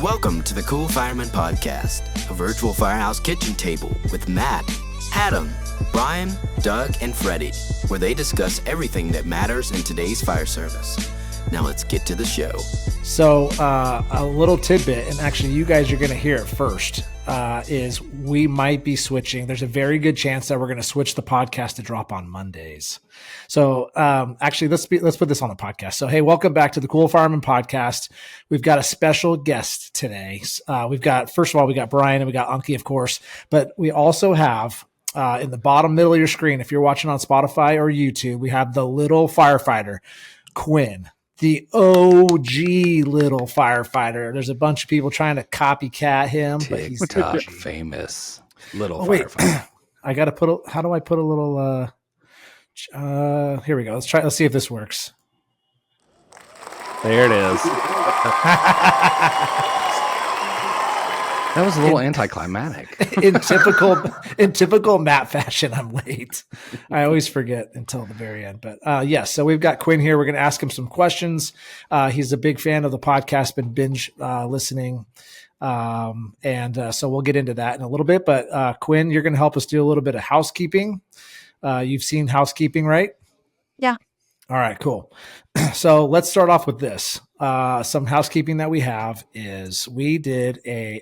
Welcome to the Cool Fireman Podcast, a virtual firehouse kitchen table with Matt, Adam, Brian, Doug, and Freddy, where they discuss everything that matters in today's fire service. Now let's get to the show. So a little tidbit, and actually you guys are going to hear it first, is we might be switching. There's a very good chance that we're going to switch the podcast to drop on Mondays. So actually, let's put this on the podcast. So, hey, welcome back to the Cool Fireman Podcast. We've got a special guest today. First of all, we got Brian and we got Unky, of course, but we also have in the bottom middle of your screen, if you're watching on Spotify or YouTube, we have the little firefighter, Quinn. The OG little firefighter. There's a bunch of people trying to copycat him, but he's TikTok famous little Wait, firefighter. I got to how do I put a little, here we go. Let's see if this works. There it is. That was a little anticlimactic. In typical Matt fashion, I'm late. I always forget until the very end. But yes, so we've got Quinn here. We're going to ask him some questions. He's a big fan of the podcast, been binge listening. So we'll get into that in a little bit. But Quinn, you're going to help us do a little bit of housekeeping. You've seen housekeeping, right? Yeah. All right, cool. So let's start off with this. Some housekeeping that we have is we did an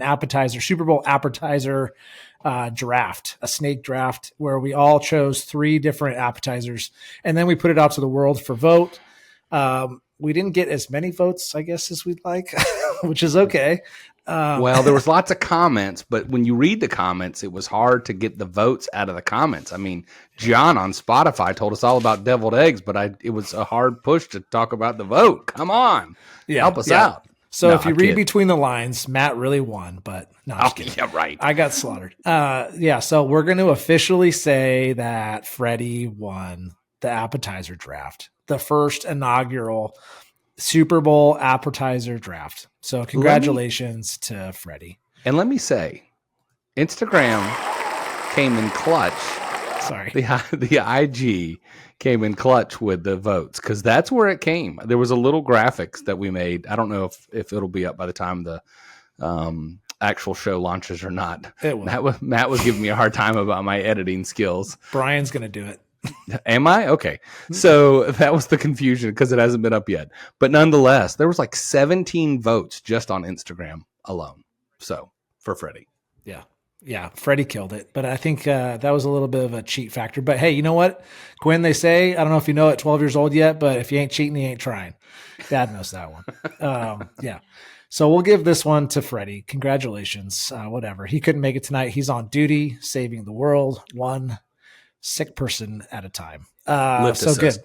appetizer, Super Bowl appetizer draft, a snake draft, where we all chose 3 different appetizers, and then we put it out to the world for vote. We didn't get as many votes, I guess, as we'd like, which is okay. Well, there was lots of comments, but when you read the comments, it was hard to get the votes out of the comments. I mean, John on Spotify told us all about deviled eggs, but it was a hard push to talk about the vote. Come on. Help us out. So if you read between the lines, Matt really won, but no, I'm just kidding. Yeah, right. I got slaughtered. So we're going to officially say that Freddy won the appetizer draft, the first inaugural Super Bowl appetizer draft. So congratulations to Freddy. And let me say, Instagram came in clutch. Sorry. The IG came in clutch with the votes because that's where it came. There was a little graphics that we made. I don't know if it'll be up by the time the actual show launches or not. It will. Matt was giving me a hard time about my editing skills. Brian's going to do it. Am I? Okay. So that was the confusion because it hasn't been up yet. But nonetheless, there was like 17 votes just on Instagram alone. So for Freddy. Yeah. Freddy killed it. But I think that was a little bit of a cheat factor. But hey, you know what? Quinn, they say, I don't know if you know it, 12 years old yet, but if you ain't cheating, you ain't trying. Dad knows that one. Yeah. So we'll give this one to Freddy. Congratulations. Whatever. He couldn't make it tonight. He's on duty, saving the world, one sick person at a time. So assist. Good.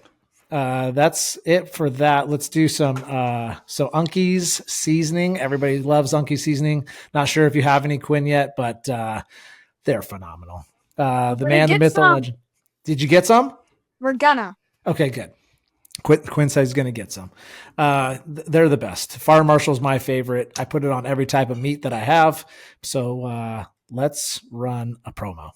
That's it for that. Let's do some Unky's seasoning. Everybody loves Unky's seasoning. Not sure if you have any, Quinn, yet, but they're phenomenal. The man, the myth, the legend. Did you get some? We're gonna. Okay, good. Quinn says he's going to get some. They're the best. Fire Marshal's my favorite. I put it on every type of meat that I have. So let's run a promo.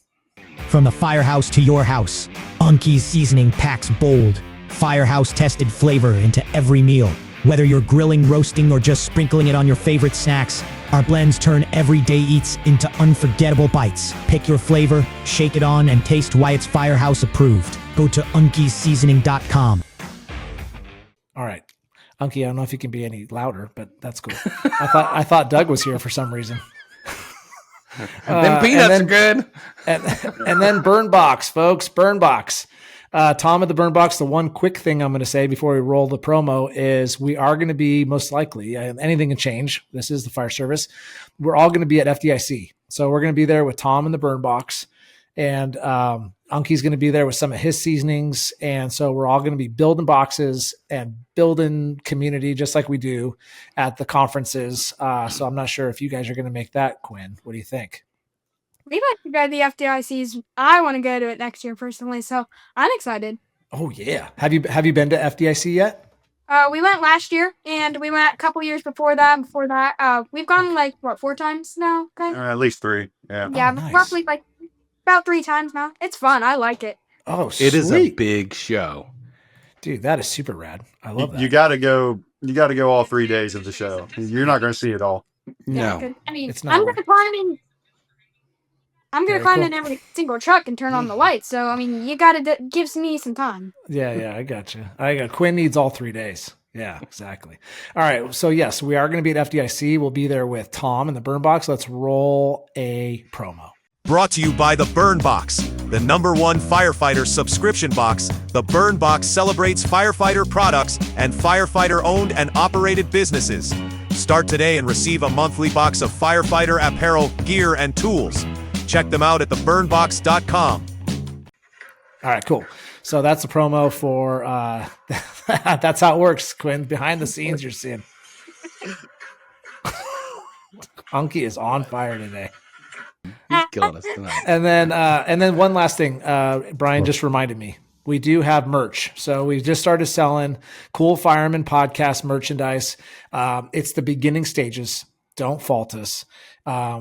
From the Firehouse to your house, Unky's seasoning packs bold, Firehouse-tested flavor into every meal. Whether you're grilling, roasting, or just sprinkling it on your favorite snacks, our blends turn everyday eats into unforgettable bites. Pick your flavor, shake it on, and taste why it's Firehouse approved. Go to unkyseasoning.com. All right. Unky, I don't know if you can be any louder, but that's cool. I thought Doug was here for some reason. Them peanuts are good. And then Burn Box, folks. Burn Box. Tom at the Burn Box, the one quick thing I'm going to say before we roll the promo is we are going to be most likely, anything can change. This is the fire service. We're all going to be at FDIC. So we're going to be there with Tom in the Burn Box. And Unky's going to be there with some of his seasonings. And so we're all going to be building boxes and building community just like we do at the conferences. So I'm not sure if you guys are going to make that, Quinn. What do you think? We might go to the FDICs. I want to go to it next year personally, so I'm excited. Oh, yeah. Have you been to FDIC yet? We went last year, and we went a couple years before that. We've gone 4 times now? Okay? At least 3. Yeah. Yeah, nice. Roughly about 3 times now. It's fun. I like it. Oh, sweet. It is a big show. Dude, that is super rad. I love that. You got to go. You got to go all 3 days of the show. You're not going to see it all. Yeah, No. 'cause, I mean, It's not I'm worth gonna climb in. I'm gonna Very climb cool. in every single truck and turn on the lights. So I mean, you gotta gives me some time. Yeah, I got you. Quinn needs all 3 days. Yeah, exactly. All right. So yes, we are going to be at FDIC. We'll be there with Tom in the Burn Box. Let's roll a promo. Brought to you by the Burn Box, the #1 firefighter subscription box. The Burn Box celebrates firefighter products and firefighter-owned and operated businesses. Start today and receive a monthly box of firefighter apparel, gear, and tools. Check them out at theburnbox.com. All right, cool. So that's the promo for that's how it works, Quinn. Behind the scenes, you're seeing. Unky is on fire today. He's killing us tonight. And then one last thing, Brian just reminded me. We do have merch. So we just started selling Cool Fireman podcast merchandise. It's the beginning stages. Don't fault us.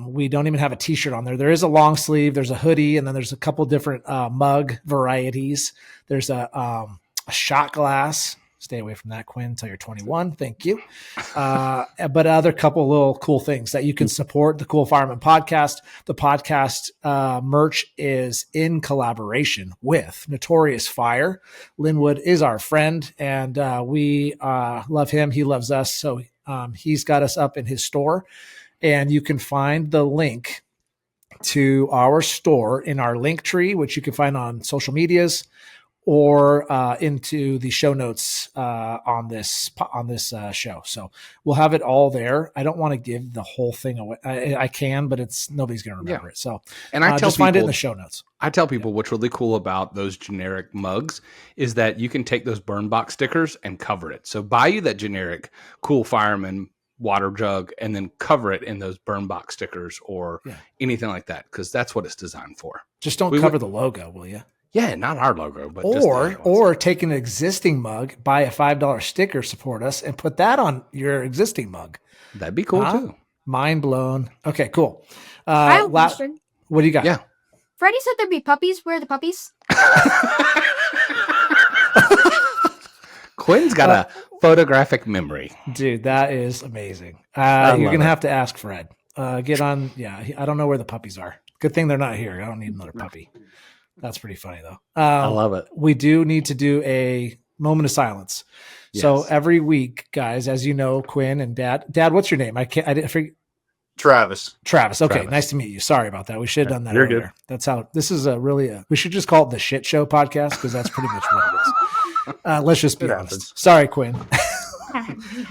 We don't even have a t-shirt on there. There is a long sleeve, there's a hoodie, and then there's a couple different mug varieties. There's a shot glass. Stay away from that, Quinn, until you're 21. Thank you. But other couple little cool things that you can support the Cool Fireman podcast. The podcast merch is in collaboration with Notorious Fire. Linwood is our friend, and we love him. He loves us. So he's got us up in his store, and you can find the link to our store in our link tree, which you can find on social medias, or into the show notes on this show. So we'll have it all there. I don't want to give the whole thing away. I can, but nobody's going to remember it. So And I tell just find it in people- the show notes. I tell people what's really cool about those generic mugs is that you can take those burn box stickers and cover it. So buy you that generic Cool Fireman water jug and then cover it in those burn box stickers or anything like that, because that's what it's designed for. Just don't cover the logo, will you? Yeah, not our logo, but just the other ones. Or take an existing mug, buy a $5 sticker, support us, and put that on your existing mug. That'd be cool too. Mind blown. Okay, cool. I have a question. What do you got? Yeah. Freddie said there'd be puppies. Where are the puppies? Quinn's got a photographic memory. Dude, that is amazing. You're going to it. have to ask Fred. Get on. Yeah, I don't know where the puppies are. Good thing they're not here. I don't need another puppy. That's pretty funny, though. I love it. We do need to do a moment of silence. So Yes. every week, guys, as you know, Quinn and Dad. Dad, what's your name? I didn't forget. Travis. Travis. Okay, Travis. Nice to meet you. Sorry about that. We should have done that You're earlier. good. That's how this is we should just call it the Shit Show podcast, because that's pretty much what it is. Let's just be It honest. happens. Sorry, Quinn.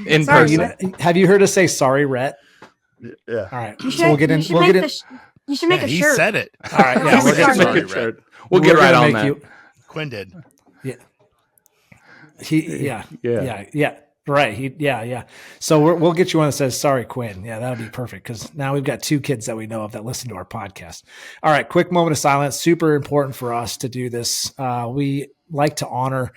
In Sorry, person. Have you heard us say sorry, Rhett? Yeah. All right. You So we'll get in. you should We'll make get in. You should make Yeah, a he shirt. said it. All right. Yeah, we're Sorry. gonna Sorry, Red. We'll get we're right gonna on make that. you- Quinn did. Yeah. Right. Yeah. So we'll get you one that says "Sorry, Quinn." Yeah, that'll be perfect, because now we've got 2 kids that we know of that listen to our podcast. All right, quick moment of silence. Super important for us to do this. We like to honor,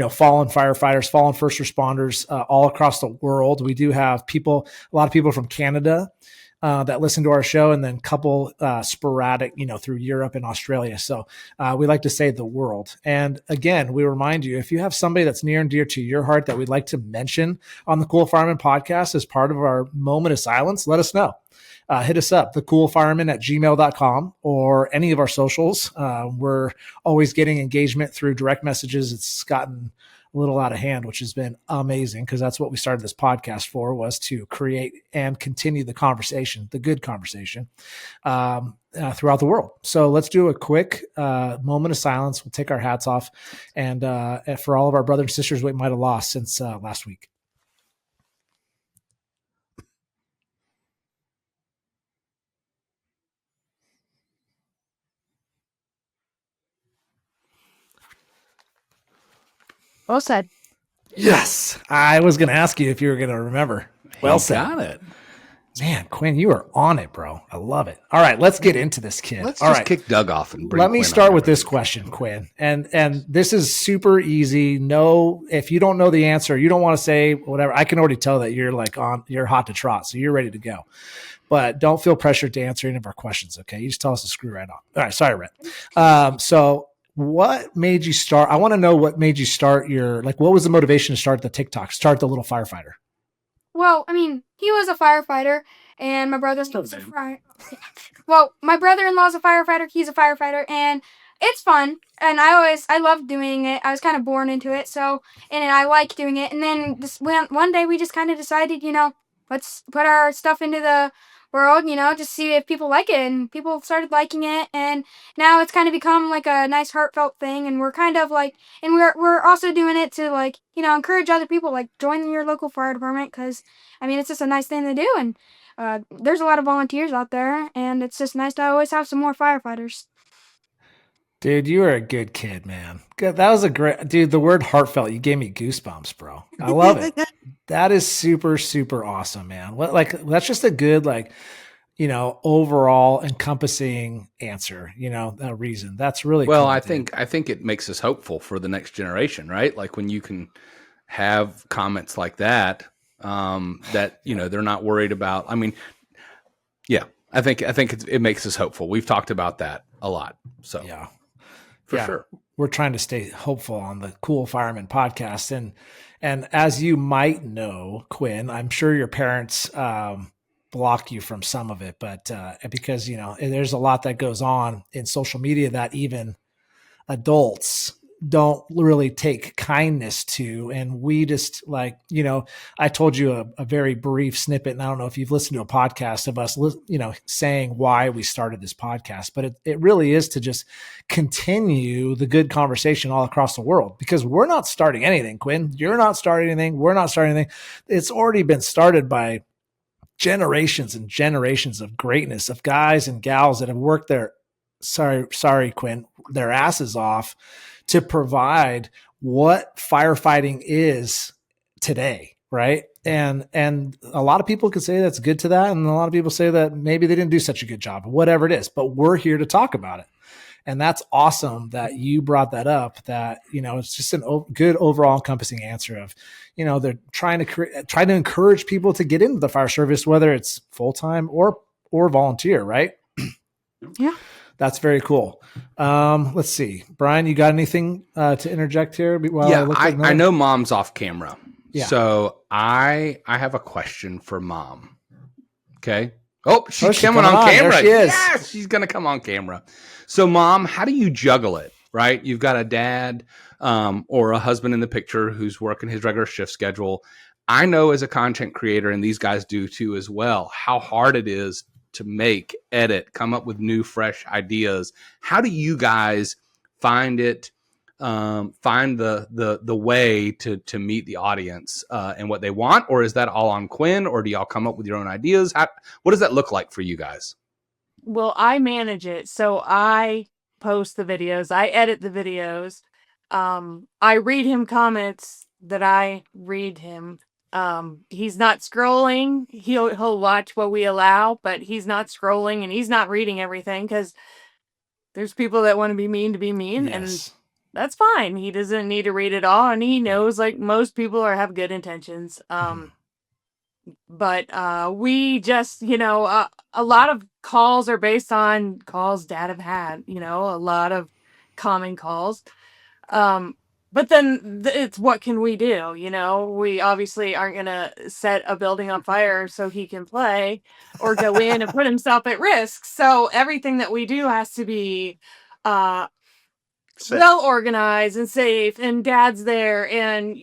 fallen firefighters, fallen first responders all across the world. We do have a lot of people from Canada that listen to our show, and then couple sporadic, through Europe and Australia. So we like to say the world. And again, we remind you, if you have somebody that's near and dear to your heart that we'd like to mention on the Cool Fireman podcast as part of our moment of silence, let us know. Hit us up, thecoolfireman@gmail.com, or any of our socials. We're always getting engagement through direct messages. It's gotten a little out of hand, which has been amazing, because that's what we started this podcast for, was to create and continue the conversation, the good conversation, throughout the world. So let's do a quick moment of silence. We'll take our hats off, and for all of our brothers and sisters we might have lost since last week. Well said. Yes. I was going to ask you if you were going to remember. Well said. Got it. Man, Quinn, you are on it, bro. I love it. All right, let's get into this, kid. Let's All just right. kick Doug off and bring Let me Quinn start on with every this week. question, Quinn. And this is super easy. No, if you don't know the answer, you don't want to say whatever. I can already tell that you're you're hot to trot, so you're ready to go. But don't feel pressured to answer any of our questions, okay? You just tell us to screw right on. All right, sorry, Rhett. So what made you start? I want to know what made you start what was the motivation to start the TikTok, start the little firefighter? Well, I mean, he was a firefighter, and my brother-in-law's well, my brother-in-law's a firefighter. He's a firefighter, and it's fun. And I love doing it. I was kind of born into it, so and I like doing it. And then one day we just kind of decided, let's put our stuff into the world, just see if people like it. And people started liking it, and now it's kind of become like a nice heartfelt thing. And we're kind of like, and we're also doing it to like, encourage other people, like join your local fire department, because I mean it's just a nice thing to do. And there's a lot of volunteers out there, and it's just nice to always have some more firefighters. Dude, you are a good kid, man. Good. That was a great dude. The word heartfelt, you gave me goosebumps, bro. I love it. That is super, super awesome, man. That's just a good, overall encompassing answer, a reason. That's really well, cool, I dude. think it makes us hopeful for the next generation, right? Like when you can have comments like that, that, they're not worried about. I mean, yeah, I think it makes us hopeful. We've talked about that a lot. So Yeah. for sure. We're trying to stay hopeful on the Cool Fireman podcast. And as you might know, Quinn, I'm sure your parents block you from some of it, but because, there's a lot that goes on in social media that even adults don't really take kindness to. And we just I told you a very brief snippet, and I don't know if you've listened to a podcast of us, saying why we started this podcast, but it really is to just continue the good conversation all across the world, because we're not starting anything, Quinn. You're not starting anything. We're not starting anything. It's already been started by generations and generations of greatness, of guys and gals that have worked their Quinn, their asses off to provide what firefighting is today, right? And a lot of people could say that's good to that, and a lot of people say that maybe they didn't do such a good job, whatever it is. But we're here to talk about it, and that's awesome that you brought that up. That it's just a good overall encompassing answer of, they're trying to encourage people to get into the fire service, whether it's full time or volunteer, right? Yeah. That's very cool. Let's see. Brian, you got anything to interject here? I know Mom's off camera. Yeah. So I have a question for Mom. Okay. Oh, she's coming on camera. There she is. Yes, she's going to come on camera. So Mom, how do you juggle it, right? You've got a dad or a husband in the picture who's working his regular shift schedule. I know as a content creator, and these guys do too as well, how hard it is to make, edit, come up with new, fresh ideas. How do you guys find it? Find the way to meet the audience and what they want, or is that all on Quinn, or do y'all come up with your own ideas? What does that look like for you guys? Well, I manage it, so I post the videos, I edit the videos, I read him comments that I read him. He's not scrolling. He'll watch what we allow, but he's not scrolling and he's not reading everything, because there's people that want to be mean, Yes. and that's fine. He doesn't need to read it all, and he knows like most people have good intentions. But we just, a lot of calls are based on calls Dad have had, a lot of common calls. But then it's what can we do? We obviously aren't going to set a building on fire so he can play or go in and put himself at risk. So everything that we do has to be well organized and safe, and Dad's there. And,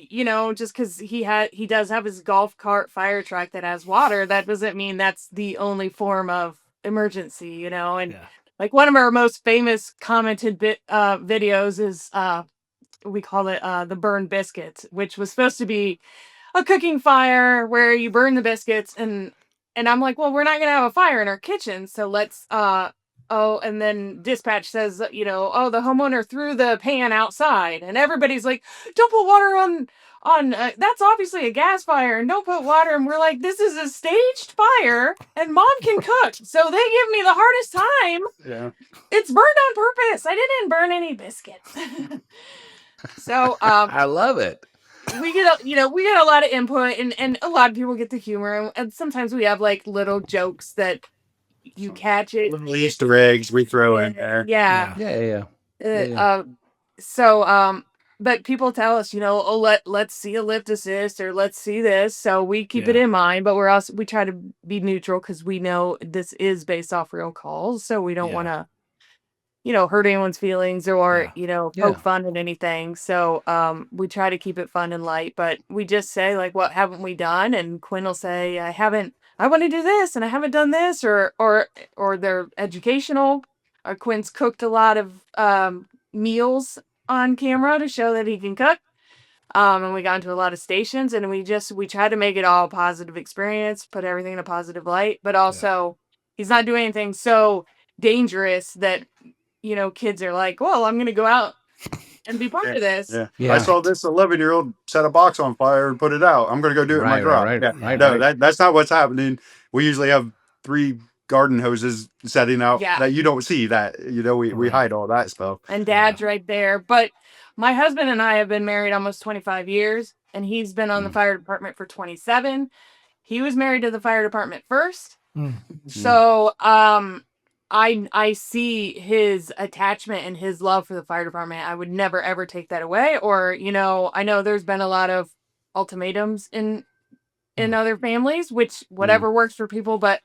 just because he does have his golf cart fire truck that has water, that doesn't mean that's the only form of emergency, and like one of our most famous commented videos is, we call it the burn biscuits, which was supposed to be a cooking fire where you burn the biscuits, and I'm like, well, we're not gonna have a fire in our kitchen, so let's and then dispatch says, the homeowner threw the pan outside, and everybody's like, don't put water on that's obviously a gas fire, and don't put water. And we're like, this is a staged fire and Mom can cook, so they give me the hardest time. Yeah, it's burned on purpose. I didn't burn any biscuits. So I love it. We get a lot of input, and a lot of people get the humor, and sometimes we have like little jokes that you catch it. little Easter eggs we throw in there. Yeah. Yeah. Uh, so but people tell us, oh, let's see a lift assist or let's see this. So we keep it in mind, but we try to be neutral because we know this is based off real calls. So we don't want to, hurt anyone's feelings or, poke fun at anything. So we try to keep it fun and light, but we just say like, what haven't we done? And Quinn will say, I want to do this and I haven't done this or they're educational. Quinn's cooked a lot of meals on camera to show that he can cook. And we got into a lot of stations and we try to make it all a positive experience, put everything in a positive light, but also he's not doing anything so dangerous that, kids are like, well, I'm going to go out and be part of this. Yeah. I saw this 11-year-old set a box on fire and put it out. I'm going to go do it in my garage. That's not what's happening. We usually have 3 garden hoses setting out that you don't see that, we hide all that stuff. And Dad's right there. But my husband and I have been married almost 25 years and he's been on the fire department for 27. He was married to the fire department first. So, I see his attachment and his love for the fire department. I would never, ever take that away. Or, I know there's been a lot of ultimatums in other families, which whatever works for people, but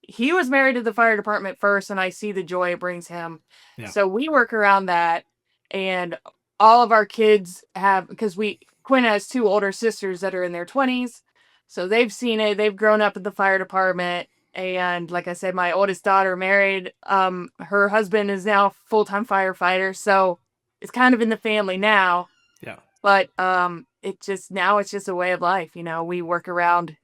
he was married to the fire department first and I see the joy it brings him. Yeah. So we work around that and all of our kids because Quinn has 2 older sisters that are in their 20s. So they've seen it. They've grown up in the fire department. And like I said, my oldest daughter married. Her husband is now full-time firefighter. So it's kind of in the family now. Yeah. But it's just a way of life. We work around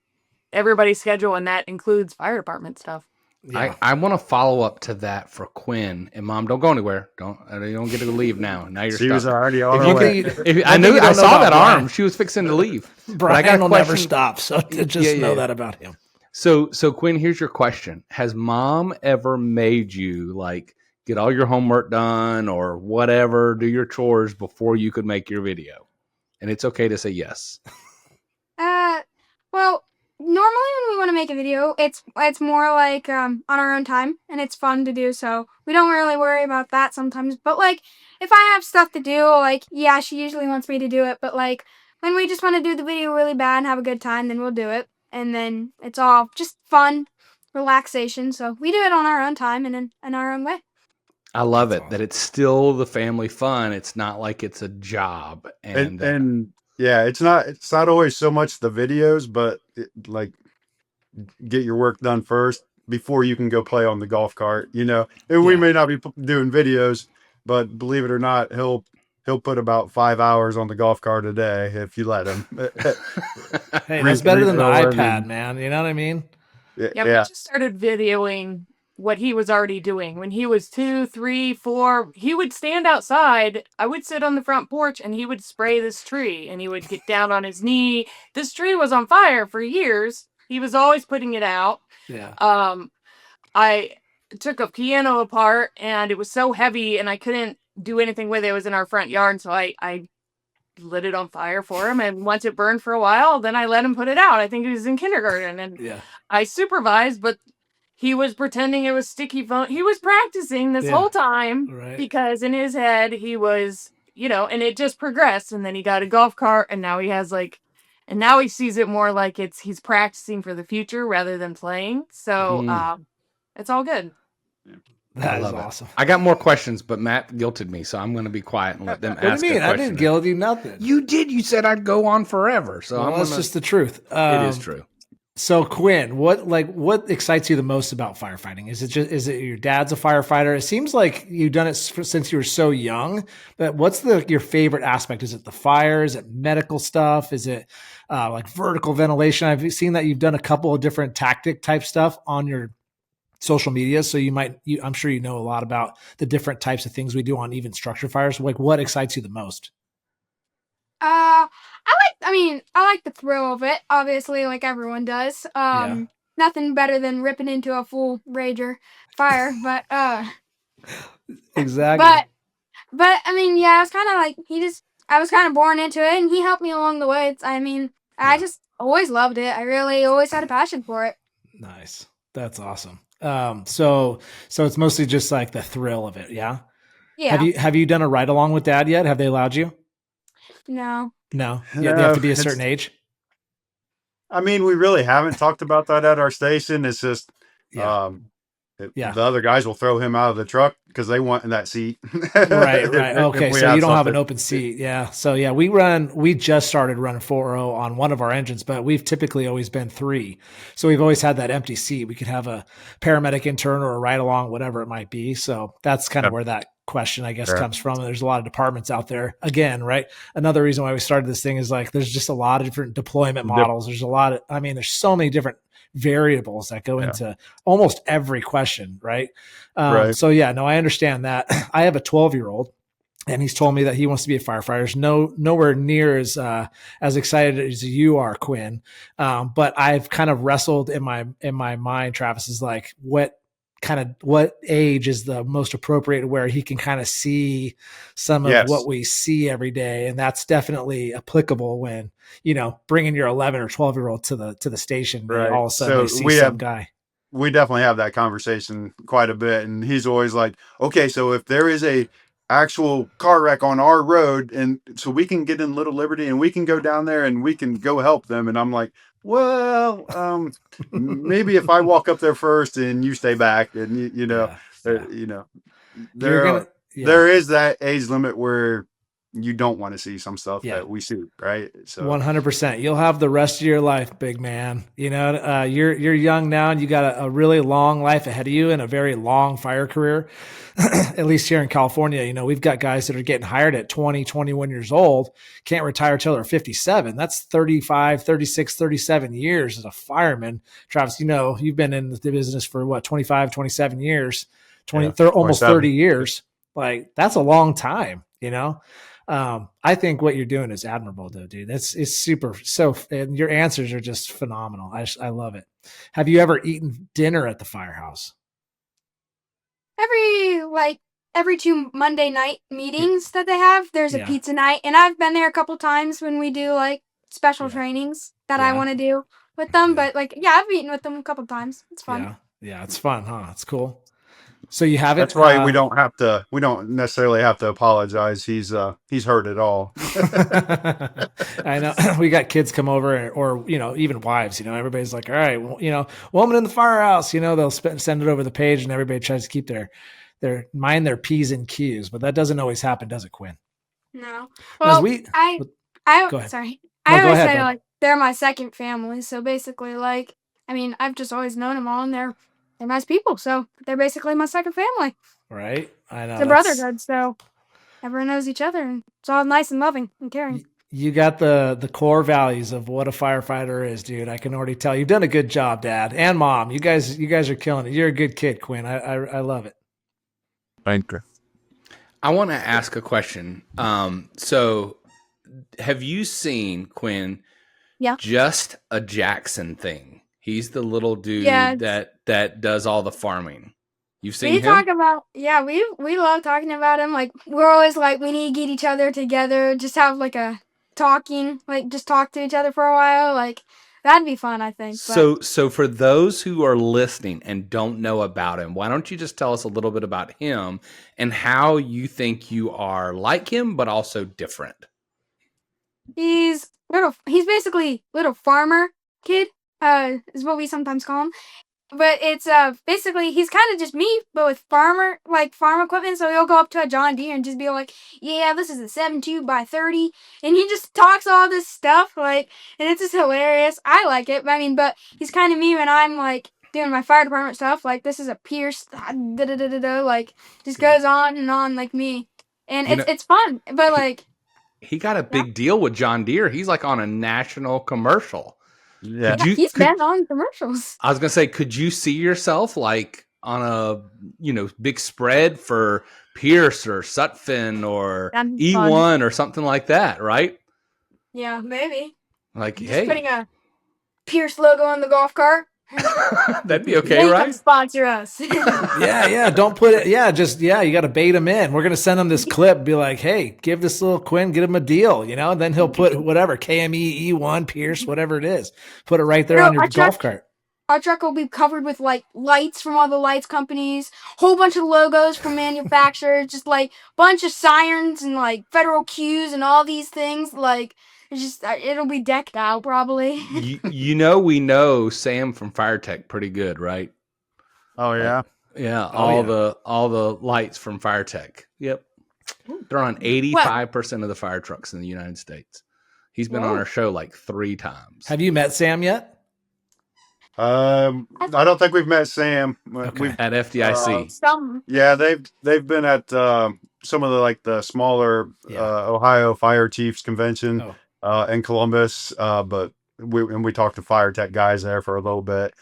everybody's schedule and that includes fire department stuff. Yeah. I want to follow up to that for Quinn. And Mom, don't go anywhere. You don't get to leave now. Now you're stuck. She was already on her way. I saw that arm. She was fixing to leave. Brian will never stop. So just know that about him. So Quinn, here's your question. Has Mom ever made you like get all your homework done or whatever, do your chores before you could make your video? And it's okay to say yes. Well, normally when we want to make a video, it's more like on our own time and it's fun to do, so we don't really worry about that sometimes. But like if I have stuff to do, like she usually wants me to do it, but like when we just want to do the video really bad and have a good time, then we'll do it. And then it's all just fun, relaxation. So we do it on our own time and in our own way. I love it that it's still the family fun. It's not like it's a job. And it's not always so much the videos, but like get your work done first before you can go play on the golf cart. And we may not be doing videos, but believe it or not, he'll put about 5 hours on the golf cart a day if you let him. Hey, that's better than the iPad, man. You know what I mean? Yeah. We just started videoing what he was already doing. When he was 2, 3, 4, he would stand outside. I would sit on the front porch and he would spray this tree and he would get down on his knee. This tree was on fire for years. He was always putting it out. Yeah. I took a piano apart and it was so heavy and I couldn't do anything with it. It was in our front yard, so I lit it on fire for him, and once it burned for a while, then I let him put it out. I think he was in kindergarten, and I supervised, but he was pretending it was sticky foam. He was practicing this whole time because in his head he was, and it just progressed, and then he got a golf cart, and now he has and now he sees it more like he's practicing for the future rather than playing. So it's all good. That is awesome. I got more questions, but Matt guilted me, so I'm going to be quiet and let them ask. What do you mean? I didn't guilt you nothing. You did. You said I'd go on forever. So that's just the truth. It is true. So Quinn, what excites you the most about firefighting? Is it your dad's a firefighter? It seems like you've done it since you were so young. But what's your favorite aspect? Is it the fire? Is it medical stuff? Is it like vertical ventilation? I've seen that you've done a couple of different tactic type stuff on your social media, so I'm sure you know a lot about the different types of things we do on even structure fires. Like, what excites you the most? I like the thrill of it, obviously, like everyone does. Nothing better than ripping into a full rager fire, but exactly. But I mean, I was kind of like I was kind of born into it, and he helped me along the way. I just always loved it. I really always had a passion for it. Nice. That's awesome. So it's mostly just like the thrill of it, yeah? Yeah. Have you done a ride along with Dad yet? Have they allowed you? No. No. Yeah, they have to be a it's- certain age. I mean, we really haven't talked about that at our station. It's just, Yeah. Yeah. the other guys will throw him out of the truck because they want in that seat. Right. If Okay. we So you don't have an something. open seat. Yeah. So yeah, we just started running 4.0 on one of our engines, but we've typically always been 3. So we've always had that empty seat. We could have a paramedic intern or a ride along, whatever it might be. So that's kind of where that question, I guess, Sure. comes from. And there's a lot of departments out there again, right? Another reason why we started this thing is like, there's just a lot of different deployment models. There's there's so many different variables that go into almost every question, right? Right. So yeah, no, I understand that. I have a 12-year-old, and he's told me that he wants to be a firefighter. He's nowhere near as excited as you are, Quinn. But I've kind of wrestled in my mind, Travis, is like, what age is the most appropriate where he can kind of see some of what we see every day. And that's definitely applicable when, bringing your 11 or 12-year-old to the station, Right. all of a sudden So they see some guy. We definitely have that conversation quite a bit. And he's always like, okay, so if there is a actual car wreck on our road, and so we can get in Little Liberty and we can go down there and we can go help them. And I'm like, well, maybe if I walk up there first and you stay back, and there is that age limit where you don't want to see some stuff that we see, right? So 100%. You'll have the rest of your life, big man. You're young now, and you got a really long life ahead of you and a very long fire career. At least here in California, we've got guys that are getting hired at 20, 21 years old, can't retire till they're 57. That's 35, 36, 37 years as a fireman. Travis, you've been in the business for what, 25, 27 years, almost 30 years. Like, that's a long time, I think what you're doing is admirable, though, dude. It's super. And your answers are just phenomenal. I love it. Have you ever eaten dinner at the Firehouse? Every 2 Monday night meetings that they have, there's a pizza night, and I've been there a couple times when we do like special trainings that I want to do with them. But I've eaten with them a couple times. It's fun. Yeah, it's fun, huh? It's cool. So you haven't. That's why we don't necessarily have to apologize. He's heard it all. I know. We got kids come over, or even wives. Everybody's like, all right, well, woman in the firehouse. They'll send it over the page, and everybody tries to keep their mind their P's and Q's, but that doesn't always happen, does it, Quinn? No. Well, go ahead. Sorry. No, I always ahead, say bud. they're my second family. So basically, I've just always known them all, and they're nice people. So they're basically my second family. Right. I know. It's a brotherhood, so everyone knows each other, and it's all nice and loving and caring. You got the core values of what a firefighter is, dude. I can already tell. You've done a good job, Dad and Mom. You guys are killing it. You're a good kid, Quinn. I love it. Thank you. I want to ask a question. So have you seen, Quinn, Just a Jackson thing? He's the little dude that does all the farming. You've seen him? Talk about, we love talking about him. Like, we're always like, we need to get each other together, just have like a talking, like just talk to each other for a while. Like, that'd be fun, I think. So for those who are listening and don't know about him, why don't you just tell us a little bit about him and how you think you are like him, but also different? He's basically little farmer kid, is what we sometimes call him. But it's basically he's kind of just me, but with farm equipment. So he'll go up to a John Deere and just be like, "Yeah, this is a 7.2x30," and he just talks all this stuff and it's just hilarious. I like it. But he's kind of me when I'm like doing my fire department stuff. Like, this is a Pierce, just goes on and on like me, and it's fun. But he got a big deal with John Deere. He's like on a national commercial. Yeah, he's been on commercials. I was gonna say, could you see yourself like on a big spread for Pierce or Sutphin or E1 or something like that, right? Yeah, maybe. Like, just hey, putting a Pierce logo on the golf cart. That'd be okay, right? Come sponsor us. Yeah. Don't put it. Yeah, you got to bait him in. We're gonna send him this clip. Be like, hey, give this little Quinn, get him a deal, and then he'll put whatever KME, E1, Pierce, whatever it is. Put it right there on your golf cart. our truck will be covered with like lights from all the lights companies, whole bunch of logos from manufacturers, just like bunch of sirens and like federal cues and all these things. Like it's just it'll be decked out probably. We know Sam from Fire Tech pretty good, right? Oh yeah. Yeah, Oh, all the lights from Fire Tech. Yep. They're on 85% of the fire trucks in the United States. He's been on our show like 3 times. Have you met Sam yet? I don't think we've met Sam. Okay. We've At FDIC. yeah, they've been at some of the smaller Ohio Fire Chiefs convention in Columbus. But we talked to Fire Tech guys there for a little bit.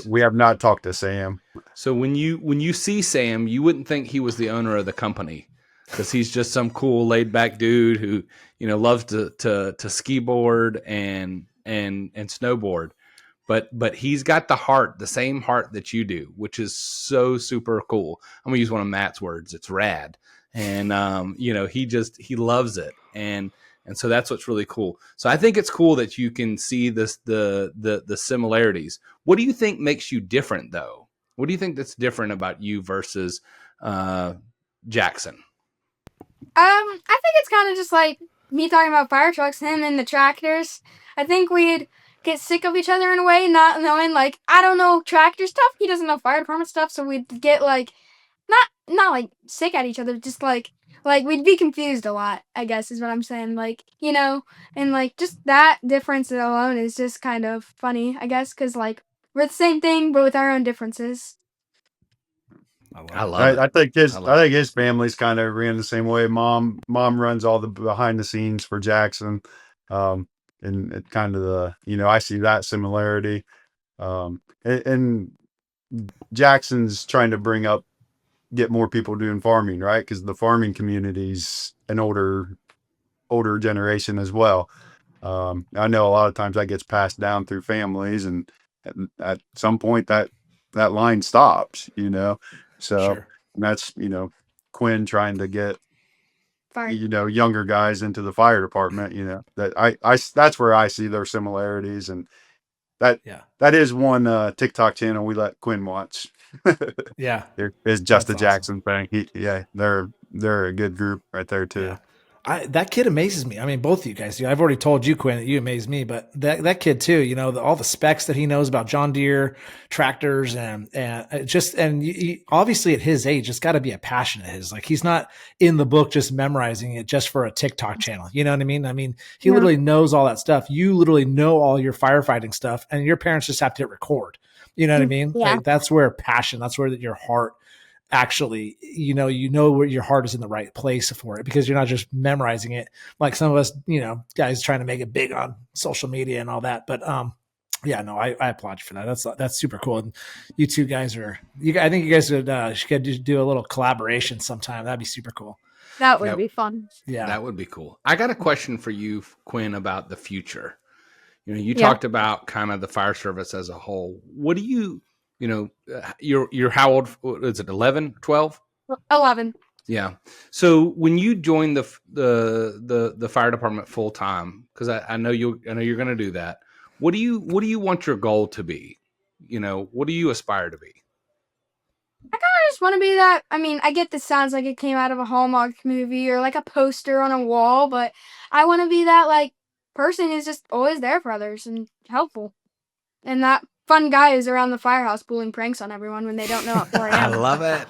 We have not talked to Sam. So when you see Sam, you wouldn't think he was the owner of the company, because he's just some cool laid back dude who loves to ski board and snowboard, but he's got the same heart that you do, which is so super cool. I'm gonna use one of Matt's words. It's rad, and he loves it, and so that's what's really cool. So I think it's cool that you can see the similarities. What do you think makes you different, though? What do you think that's different about you versus Jackson? I think it's kind of just like me talking about fire trucks, him and the tractors. I think we'd get sick of each other in a way, not knowing, like, I don't know tractor stuff, he doesn't know fire department stuff, so we'd get, like, not like sick at each other, just like we'd be confused a lot, I guess is what I'm saying, like, and like just that difference alone is just kind of funny, I guess, because like we're the same thing but with our own differences. I love it. I think his family's kind of ran the same way. Mom runs all the behind the scenes for Jackson, and it kind of I see that similarity, and Jackson's trying to get more people doing farming, right? Because the farming community's an older generation as well. I know a lot of times that gets passed down through families, and at some point that line stops, So Sure. that's, Quinn trying to get, younger guys into the fire department, that's where I see their similarities. And that is one TikTok channel we let Quinn watch. Yeah. There is just That's a Jackson thing. They're a good group right there too. Yeah. That kid amazes me. I mean, both of you guys. I've already told you, Quinn, that you amaze me, but that kid too. All the specs that he knows about John Deere tractors, and obviously at his age, it's got to be a passion of his. Like, he's not in the book just memorizing it just for a TikTok channel. You know what I mean? I mean, he literally knows all that stuff. You literally know all your firefighting stuff, and your parents just have to hit record. You know what I mean? Yeah. Like, that's where passion. That's where your heart. Actually, where your heart is in the right place for it, because you're not just memorizing it like some of us, guys trying to make it big on social media and all that. But I applaud you for that. That's super cool. And you two guys I think you guys should do a little collaboration sometime. That'd be super cool. That would be fun. Yeah, that would be cool. I got a question for you, Quinn, about the future. You talked about kind of the fire service as a whole. What do you you're how old? Is it 11, 12? 11. Yeah. So when you join the fire department full time, because I know you're going to do that. What do you want your goal to be? What do you aspire to be? I kind of just want to be that. I mean, I get this sounds like it came out of a Hallmark movie or like a poster on a wall, but I want to be that like person who's just always there for others and helpful, and that fun guy who's around the firehouse pulling pranks on everyone when they don't know at 4 a.m. I love it.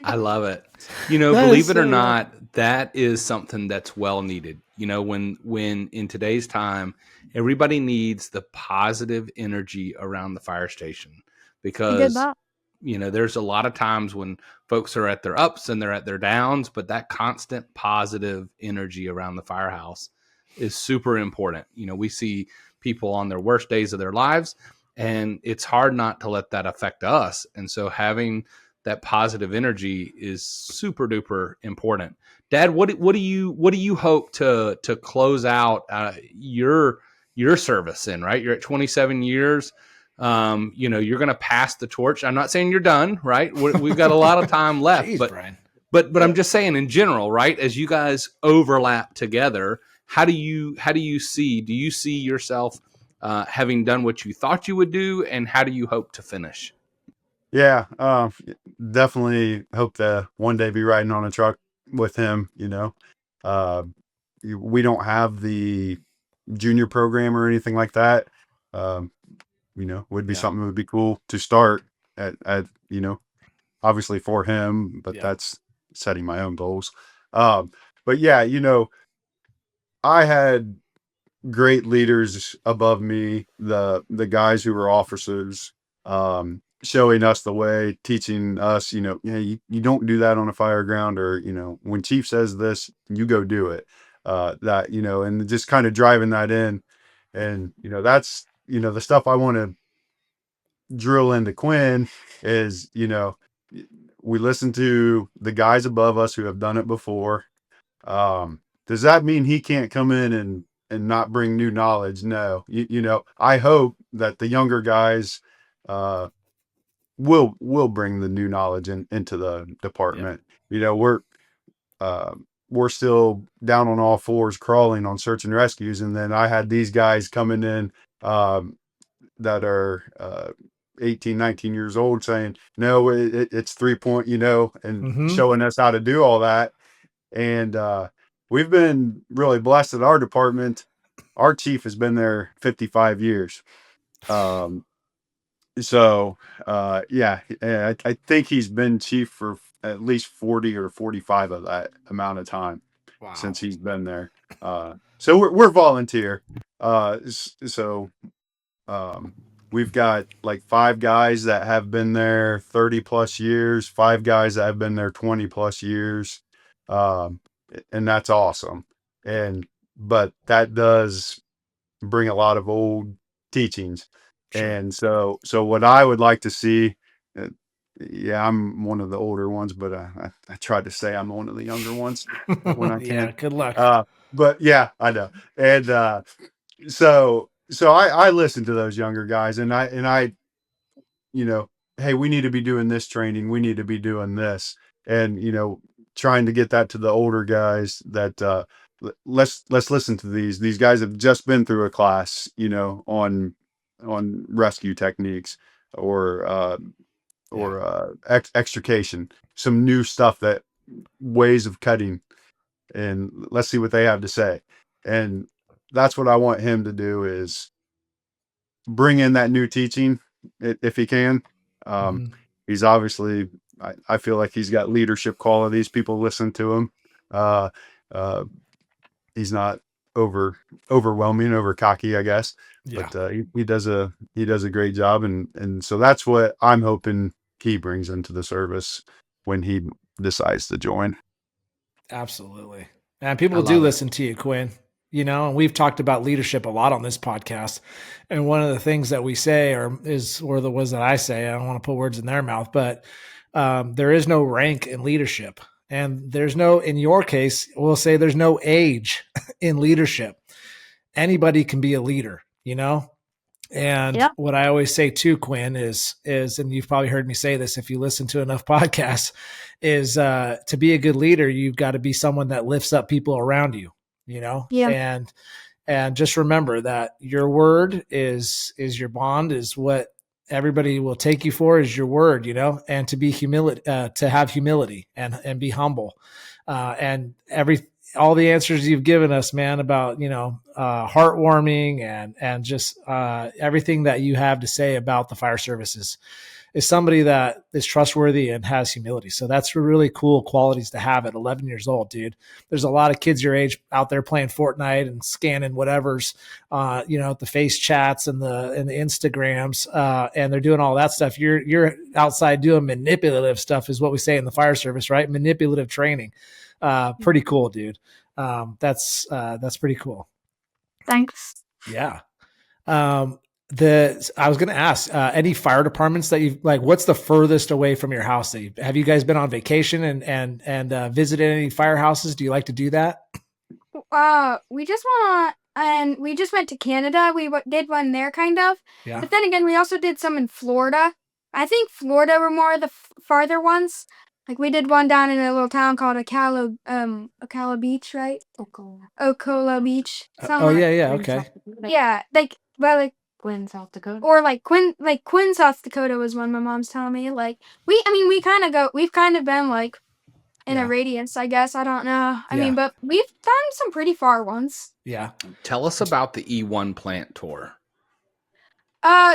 I love it. Believe it or not, that is something that's well needed. When in today's time, everybody needs the positive energy around the fire station, because there's a lot of times when folks are at their ups and they're at their downs, but that constant positive energy around the firehouse is super important. We see people on their worst days of their lives, and it's hard not to let that affect us. And so having that positive energy is super duper important. Dad, what do you hope to close out your service in? Right, you're at 27 years. You're going to pass the torch. I'm not saying you're done. Right, we've got a lot of time left. Jeez, but Brian. But I'm just saying in general, right? As you guys overlap together, how do you see? Do you see yourself having done what you thought you would do, and how do you hope to finish? Yeah, definitely hope to one day be riding on a truck with him. Uh, we don't have the junior program or anything like that. Um, would be Yeah. something that would be cool to start at obviously for him, but Yeah. that's setting my own goals. But yeah, I had great leaders above me, the guys who were officers, showing us the way, teaching us, you don't do that on a fire ground, or, when chief says this, you go do it. That, and just kind of driving that in. And, that's, the stuff I want to drill into Quinn is, we listen to the guys above us who have done it before. Does that mean he can't come in and not bring new knowledge? No. I hope that the younger guys will bring the new knowledge into the department. We're still down on all fours crawling on search and rescues, and then I had these guys coming in that are 18, 19 years old saying, no, it's 3-point, and showing us how to do all that. And we've been really blessed at our department. Our chief has been there 55 years. I think he's been chief for at least 40 or 45 of that amount of time. Wow. Since he's been there. So we're volunteer. We've got like 5 guys that have been there 30 plus years, 5 guys that have been there 20 plus years. And that's awesome. But that does bring a lot of old teachings. Sure. And so what I would like to see, I'm one of the older ones, but I tried to say I'm one of the younger ones when I can. Yeah, good luck. But yeah, I know. And so I listen to those younger guys, and I hey, we need to be doing this training, we need to be doing this, and trying to get that to the older guys that let's listen to these guys have just been through a class on rescue techniques or extrication, some new stuff, that ways of cutting, and let's see what they have to say. And that's what I want him to do, is bring in that new teaching if he can. He's obviously, I feel like he's got leadership qualities. People listen to him. He's not overwhelming, over cocky, I guess. Yeah. But he does a great job, and so that's what I'm hoping he brings into the service when he decides to join. Absolutely. And people do listen to you, Quinn. And we've talked about leadership a lot on this podcast. And one of the things that we say or the words that I say, I don't want to put words in their mouth, but there is no rank in leadership. And there's no, in your case, we'll say there's no age in leadership. Anybody can be a leader, And yep. What I always say too, Quinn, is, and you've probably heard me say this if you listen to enough podcasts, is to be a good leader, you've got to be someone that lifts up people around you, Yeah. And just remember that your word is your bond, is what everybody will take you for, is your word, and to be to have humility and be humble. And all the answers you've given us, man, about, heartwarming and just everything that you have to say about the fire services, is somebody that is trustworthy and has humility. So that's really cool qualities to have at 11 years old, dude. There's a lot of kids your age out there playing Fortnite and scanning whatever's, the face chats and the Instagrams, and they're doing all that stuff. You're outside doing manipulative stuff, is what we say in the fire service, right? Manipulative training. Pretty cool, dude. That's pretty cool. Thanks. Yeah. I was going to ask, any fire departments that you've what's the furthest away from your house that have you guys been on vacation and visited any firehouses? Do you like to do that? We just went to Canada. We did one there, kind of. Yeah. But then again, we also did some in Florida. I think Florida were more of the farther ones. We did one down in a little town called Ocala Beach, right? Ocala Beach. Yeah, okay. Yeah, But like, Quinn, South Dakota. or like Quinn, South Dakota was one my mom's telling me. Like we've kind of been like in a radius, I guess. I don't know. I mean, but we've done some pretty far ones. Yeah. Tell us about the E1 plant tour.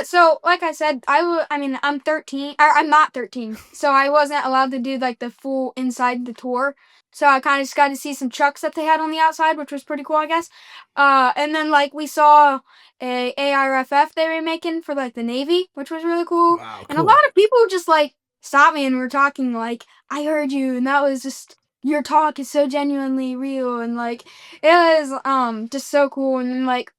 So like I said, I'm 13. I'm not 13, so I wasn't allowed to do like the full inside the tour. So I kind of just got to see some trucks that they had on the outside, which was pretty cool, I guess. And then like we saw a ARFF they were making for like the Navy, which was really cool. Wow, And a lot of people just like stopped me and were talking like, "I heard you," and that was just your talk is so genuinely real, and like it was just so cool. And then, like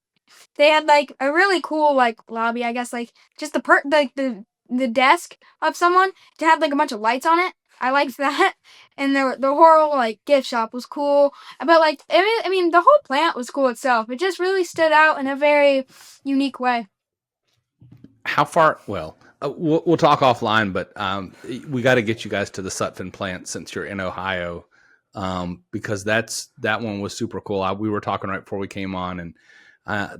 they had like a really cool like lobby, I guess, like just the desk of someone to have like a bunch of lights on it. I liked that, and the whole like gift shop was cool. But like I mean, the whole plant was cool itself. It just really stood out in a very unique way. How far? Well, we'll talk offline, but we got to get you guys to the Sutphin plant since you're in Ohio, because that one was super cool. We were talking right before we came on, and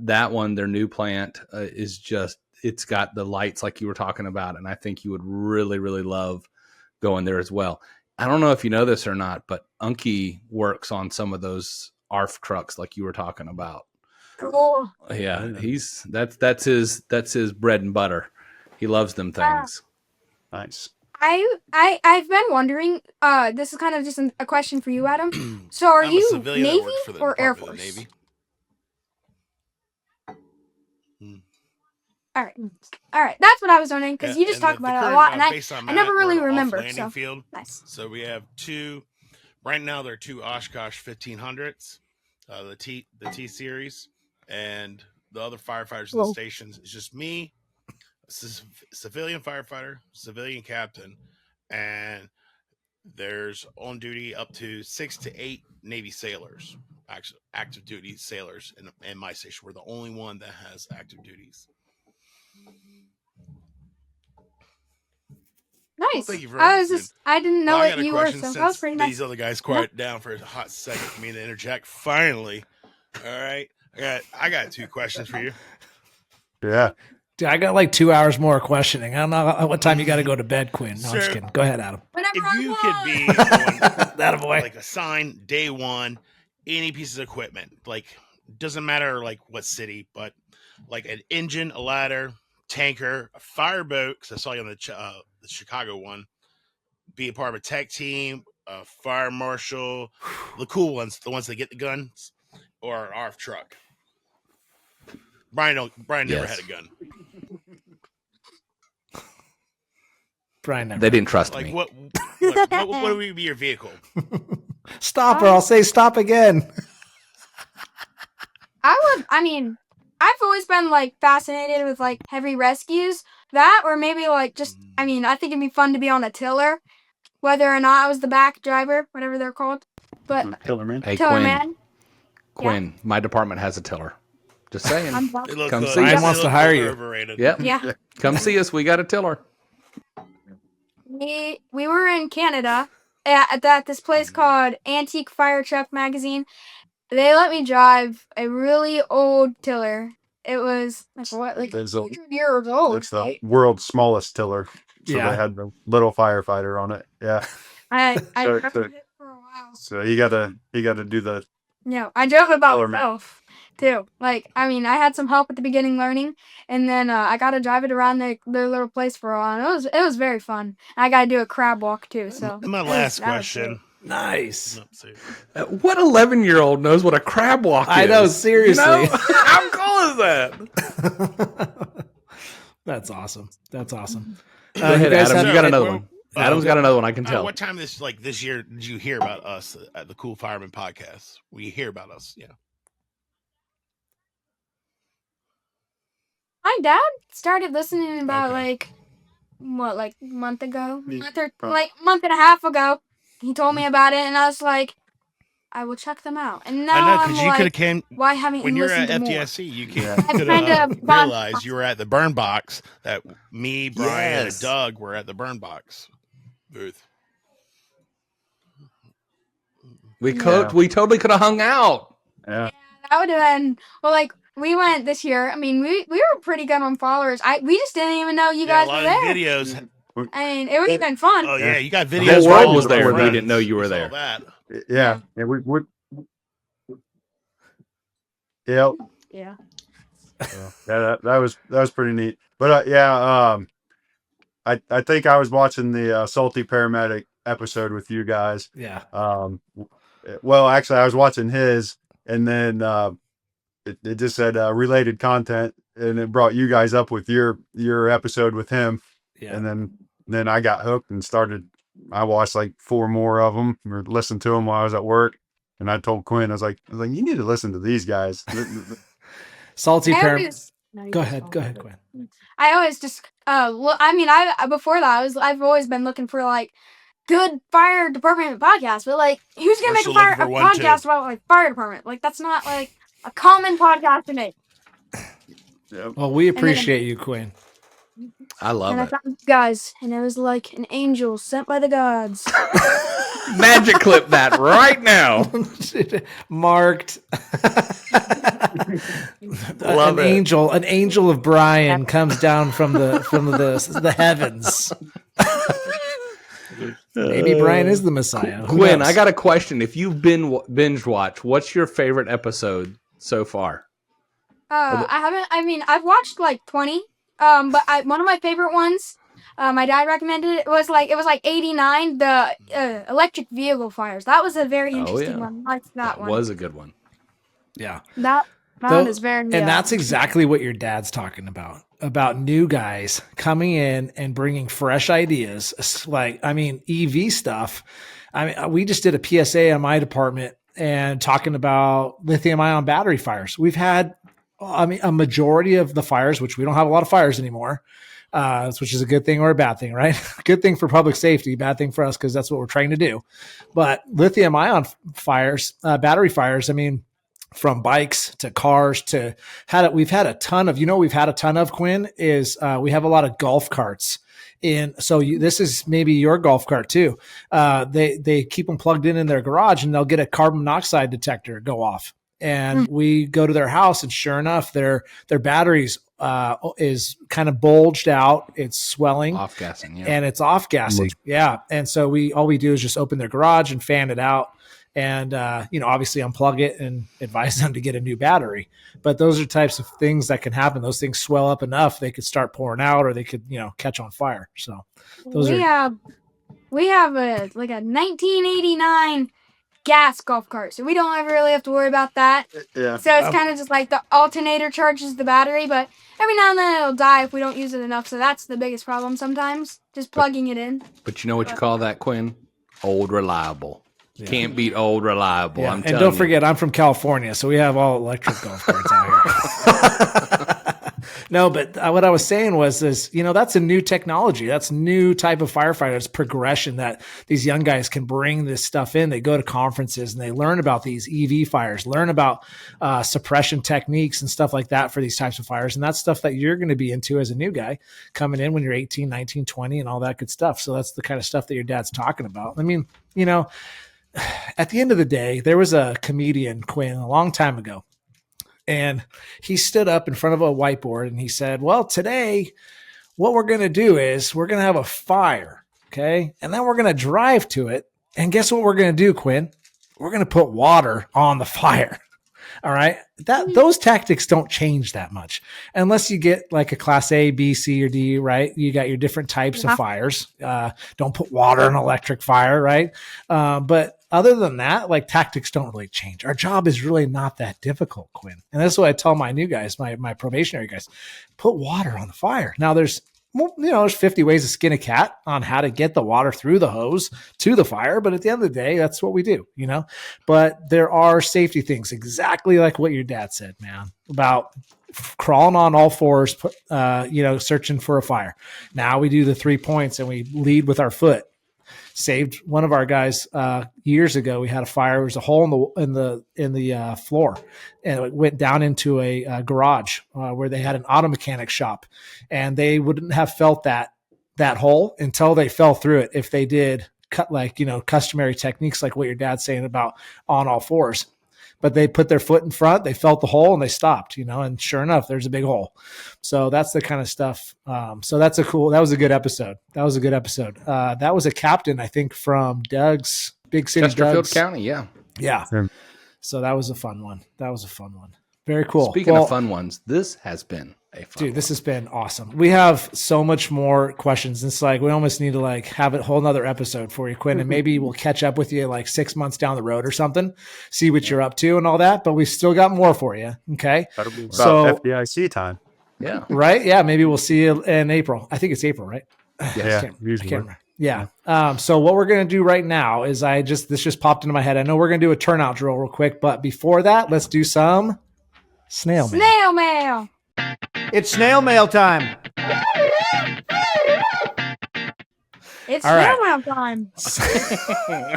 that one, their new plant, is just, it's got the lights like you were talking about, and I think you would really, really love going there as well. I don't know if you know this or not, but Unky works on some of those ARF trucks like you were talking about. Cool. Yeah, that's his bread and butter. He loves them things. Nice. I've been wondering. This is kind of just a question for you, Adam. So, are I'm a you civilian that Navy works for the or Air Department of the Force? Navy. All right. That's what I was wondering because you just talk the about it a current, lot, and base I'm I never at, we're really at an remember. off-landing So field. nice. So we have two. Right now, there are two Oshkosh 1500s, the T series, and the other firefighters in the stations. It's just me, civilian firefighter, civilian captain, and there's on duty up to 6 to 8 Navy sailors, active duty sailors in my station. We're the only one that has active duties. Nice. Well, thank you for I didn't know I what got a you were, question so that was since pretty nice. these other guys quieted down for a hot second for me to interject. Finally, all right, I got 2 questions for you. Yeah. Dude, I got like 2 hours more questioning. I don't know what time you got to go to bed, Quinn. No, I'm just kidding. Go ahead, Adam. If you could be on, That boy. like assigned day one, any piece of equipment, like doesn't matter like what city, but like an engine, a ladder, tanker, a fireboat. Because I saw you on the Chicago one. Be a part of a tech team, a fire marshal, the cool ones, the ones that get the guns, or an ARF truck. Brian never had a gun. Brian never. They didn't trust Like me. what would be your vehicle? Stop, or I'll say stop again. I've always been like fascinated with like heavy rescues. That or maybe like just I think it'd be fun to be on a tiller, whether or not I was the back driver, whatever they're called. But Tillerman. Hey, tiller man. Quinn, my department has a tiller. Just saying. Come see Brian us. wants to hire you. Overrated. Yep. Yeah. Come see us. We got a tiller. We were in Canada at this place called Antique Fire Truck Magazine. They let me drive a really old tiller. It was like 100 years old. It's the world's smallest tiller. So Yeah. they had the little firefighter on it. Yeah. I So- drove so- it for a while. So you gotta do the No, I drove it by Tiller man. myself too. Like, I had some help at the beginning learning, and then I got to drive it around their little place for a while. And it was very fun. I got to do a crab walk too. So My it was- last that was question. Nice. No, seriously. What 11-year-old knows what a crab walk is? I know, seriously. You know? How cool is that? That's awesome. That's awesome. Go ahead, Adam. have- You got another Well, one. Adam's got another one. I can tell. What time this year did you hear about us at the Cool Fireman podcast? Will you hear about us? Yeah. My dad started listening about Okay. like a month ago, Yeah. month and a half ago. He told me about it, and I was like, I will check them out. And now I know I'm because you could have like, came why haven't when you you're listened at to more? FDIC. You Yeah. could kind have of gone- realized you were at the burn box. That me, Brian, Yes. and Doug were at the burn box booth. We totally could have hung out. yeah. That would have been we went this year. I mean, we were pretty good on followers. We just didn't even know you Yeah, guys a lot were of there. videos. I mean, it would have been fun. Oh yeah, you got The videos. whole of world all was of our there, and we friends. didn't know you were We saw there. that. Yeah, and we yeah, Yeah. yeah, that was pretty neat. But I think I was watching the Salty Paramedic episode with you guys. Yeah. Well, actually, I was watching his, and then it just said related content, and it brought you guys up with your episode with him. Yeah. And then I got hooked and started. I watched like 4 more of them, or listened to them while I was at work. And I told Quinn, I was like, you need to listen to these guys. Salty I Param. always- Go ahead, Quinn. I always just I mean, before that I've always been looking for like good fire department podcasts, but like who's gonna We're make still a looking for one, podcast too. about like fire department? Like that's not like a common podcast to make. Yep. Well, we appreciate you, Quinn. I love And I it. found you guys, and it was like an angel sent by the gods. Magic clip that right now. Marked. Love an it. angel of Brian comes down from the heavens. Maybe Brian is the Messiah. Who Quinn, knows? I got a question. If you've been binge watch, what's your favorite episode so far? I haven't. I mean, I've watched like 20. But one of my favorite ones, my dad recommended it was like 89, the electric vehicle fires. That was a very interesting one. I liked that one. Was a good one. Yeah. That one is very. And that's exactly what your dad's talking about new guys coming in and bringing fresh ideas. Like, I mean, EV stuff. I mean, we just did a PSA on my department and talking about lithium ion battery fires. We've had, I mean, a majority of the fires, which we don't have a lot of fires anymore, which is a good thing or a bad thing, right? Good thing for public safety, bad thing for us because that's what we're trying to do. But lithium ion fires, battery fires, I mean, from bikes to cars to we've had a ton of, Quinn, is we have a lot of golf carts. This is maybe your golf cart too. They keep them plugged in their garage, and they'll get a carbon monoxide detector go off. And we go to their house, and sure enough, their batteries is kind of bulged out. It's swelling, Off gassing, yeah. and it's off gassing. Yeah. And so all we do is just open their garage and fan it out, and obviously unplug it and advise them to get a new battery. But those are types of things that can happen. Those things swell up enough, they could start pouring out, or they could catch on fire. So we have a 1989 gas golf cart, so we don't ever really have to worry about that. Yeah. So it's kind of just like the alternator charges the battery, but every now and then it'll die if we don't use it enough. So that's the biggest problem sometimes, just plugging it in. But you know what you call that, Quinn? Old reliable. You can't beat old reliable. Yeah. I'm And telling don't you. forget, I'm from California, so we have all electric golf carts out here. No, but what I was saying was that's a new technology. That's new type of firefighter. It's progression that these young guys can bring this stuff in. They go to conferences and they learn about these EV fires, learn about suppression techniques and stuff like that for these types of fires. And that's stuff that you're going to be into as a new guy coming in when you're 18, 19, 20 and all that good stuff. So that's the kind of stuff that your dad's talking about. I mean, at the end of the day, there was a comedian, Quinn, a long time ago. And he stood up in front of a whiteboard and he said, well, today, what we're going to do is we're going to have a fire. Okay. And then we're going to drive to it. And guess what we're going to do, Quinn? We're going to put water on the fire. All right. Those tactics don't change that much unless you get like a class A, B, C, or D, right? You got your different types of fires. Don't put water in an electric fire, right? But other than that, like tactics don't really change. Our job is really not that difficult, Quinn. And that's what I tell my new guys, my probationary guys, put water on the fire. Now there's 50 ways to skin a cat on how to get the water through the hose to the fire. But at the end of the day, that's what we do, But there are safety things, exactly like what your dad said, man, about crawling on all fours, searching for a fire. Now we do the 3 points and we lead with our foot. Saved one of our guys years ago. We had a fire. There was a hole in the floor, and it went down into a garage where they had an auto mechanic shop, and they wouldn't have felt that hole until they fell through it. If they did customary techniques like what your dad's saying about on all fours. but they put their foot in front, they felt the hole and they stopped, and sure enough, there's a big hole. So that's the kind of stuff. So that was a good episode. That was a captain, I think, from Doug's Big City Chesterfield County. Yeah. Yeah. So that was a fun one. Very cool. Speaking of fun ones, this has been a fun one. This has been awesome. We have so much more questions. It's like we almost need to have a whole nother episode for you, Quinn, and maybe we'll catch up with you 6 months down the road or something, see what you're up to and all that. But we've still got more for you. Okay. That'll be about FDIC time. Yeah. Right. Yeah. Maybe we'll see you in April. I think it's April, right? Yeah. I can't remember. Yeah. So what we're going to do right now is this just popped into my head. I know we're going to do a turnout drill real quick, but before that, let's do some snail mail. Snail mail. It's snail mail time. It's All snail right. mail time.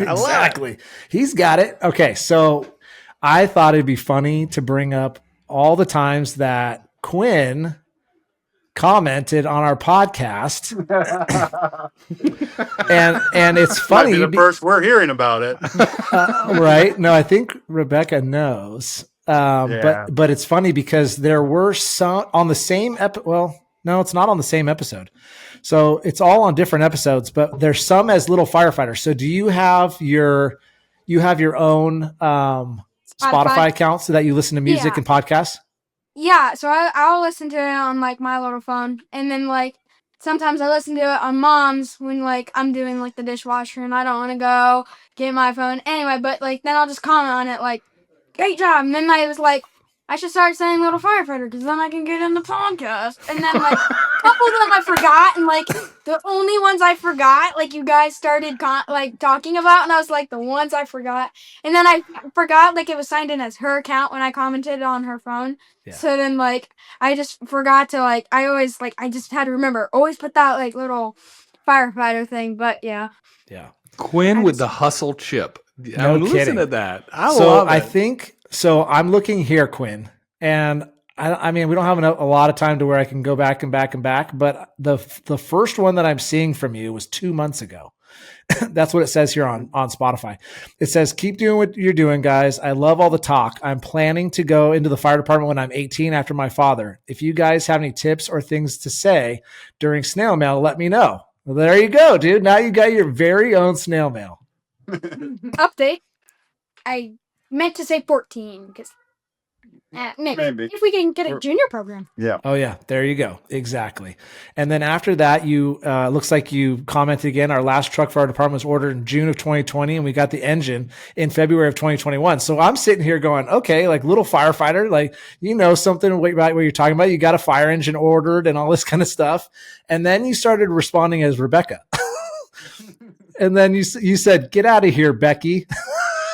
Exactly. He's got it. Okay. So I thought it'd be funny to bring up all the times that Quinn commented on our podcast. and it's funny. Might be the first we're hearing about it. Right? No, I think Rebecca knows. But it's funny because there were some on the same well, no, it's not on the same episode. So it's all on different episodes, but there's some as little firefighters. So do you have your own Spotify account so that you listen to music and podcasts? Yeah, so I'll listen to it on my little phone, and then sometimes I listen to it on Mom's when I'm doing the dishwasher and I don't want to go get my phone anyway. But then I'll just comment on it great job, and then I was I should start saying Little Firefighter because then I can get in the podcast. And then a couple of them I forgot, and the only ones I forgot you guys started talking about, and I was the ones I forgot, and then I forgot it was signed in as her account when I commented on her phone. Yeah. So then I just forgot to I always I just had to remember always put that Little Firefighter thing. But yeah. Quinn with the hustle chip. No listen kidding. to that. I love it. I think so. I'm looking here, Quinn, and I mean we don't have a lot of time to where I can go back and back and back. But the first one that I'm seeing from you was 2 months ago. That's what it says here on Spotify. It says, keep doing what you're doing, guys. I love all the talk. I'm planning to go into the fire department when I'm 18 after my father. If you guys have any tips or things to say during snail mail, let me know. Well, there you go, dude. Now you got your very own snail mail. Update. I meant to say 14 because maybe if we can get a junior program. Yeah. Oh yeah, there you go. Exactly. And then after that, you looks like you commented again. Our last truck for our department was ordered in June of 2020, and we got the engine in February of 2021. So I'm sitting here going, okay, Little Firefighter, something about what you're talking about. You got a fire engine ordered and all this kind of stuff. And then you started responding as Rebecca. And then you said, "Get out of here, Becky."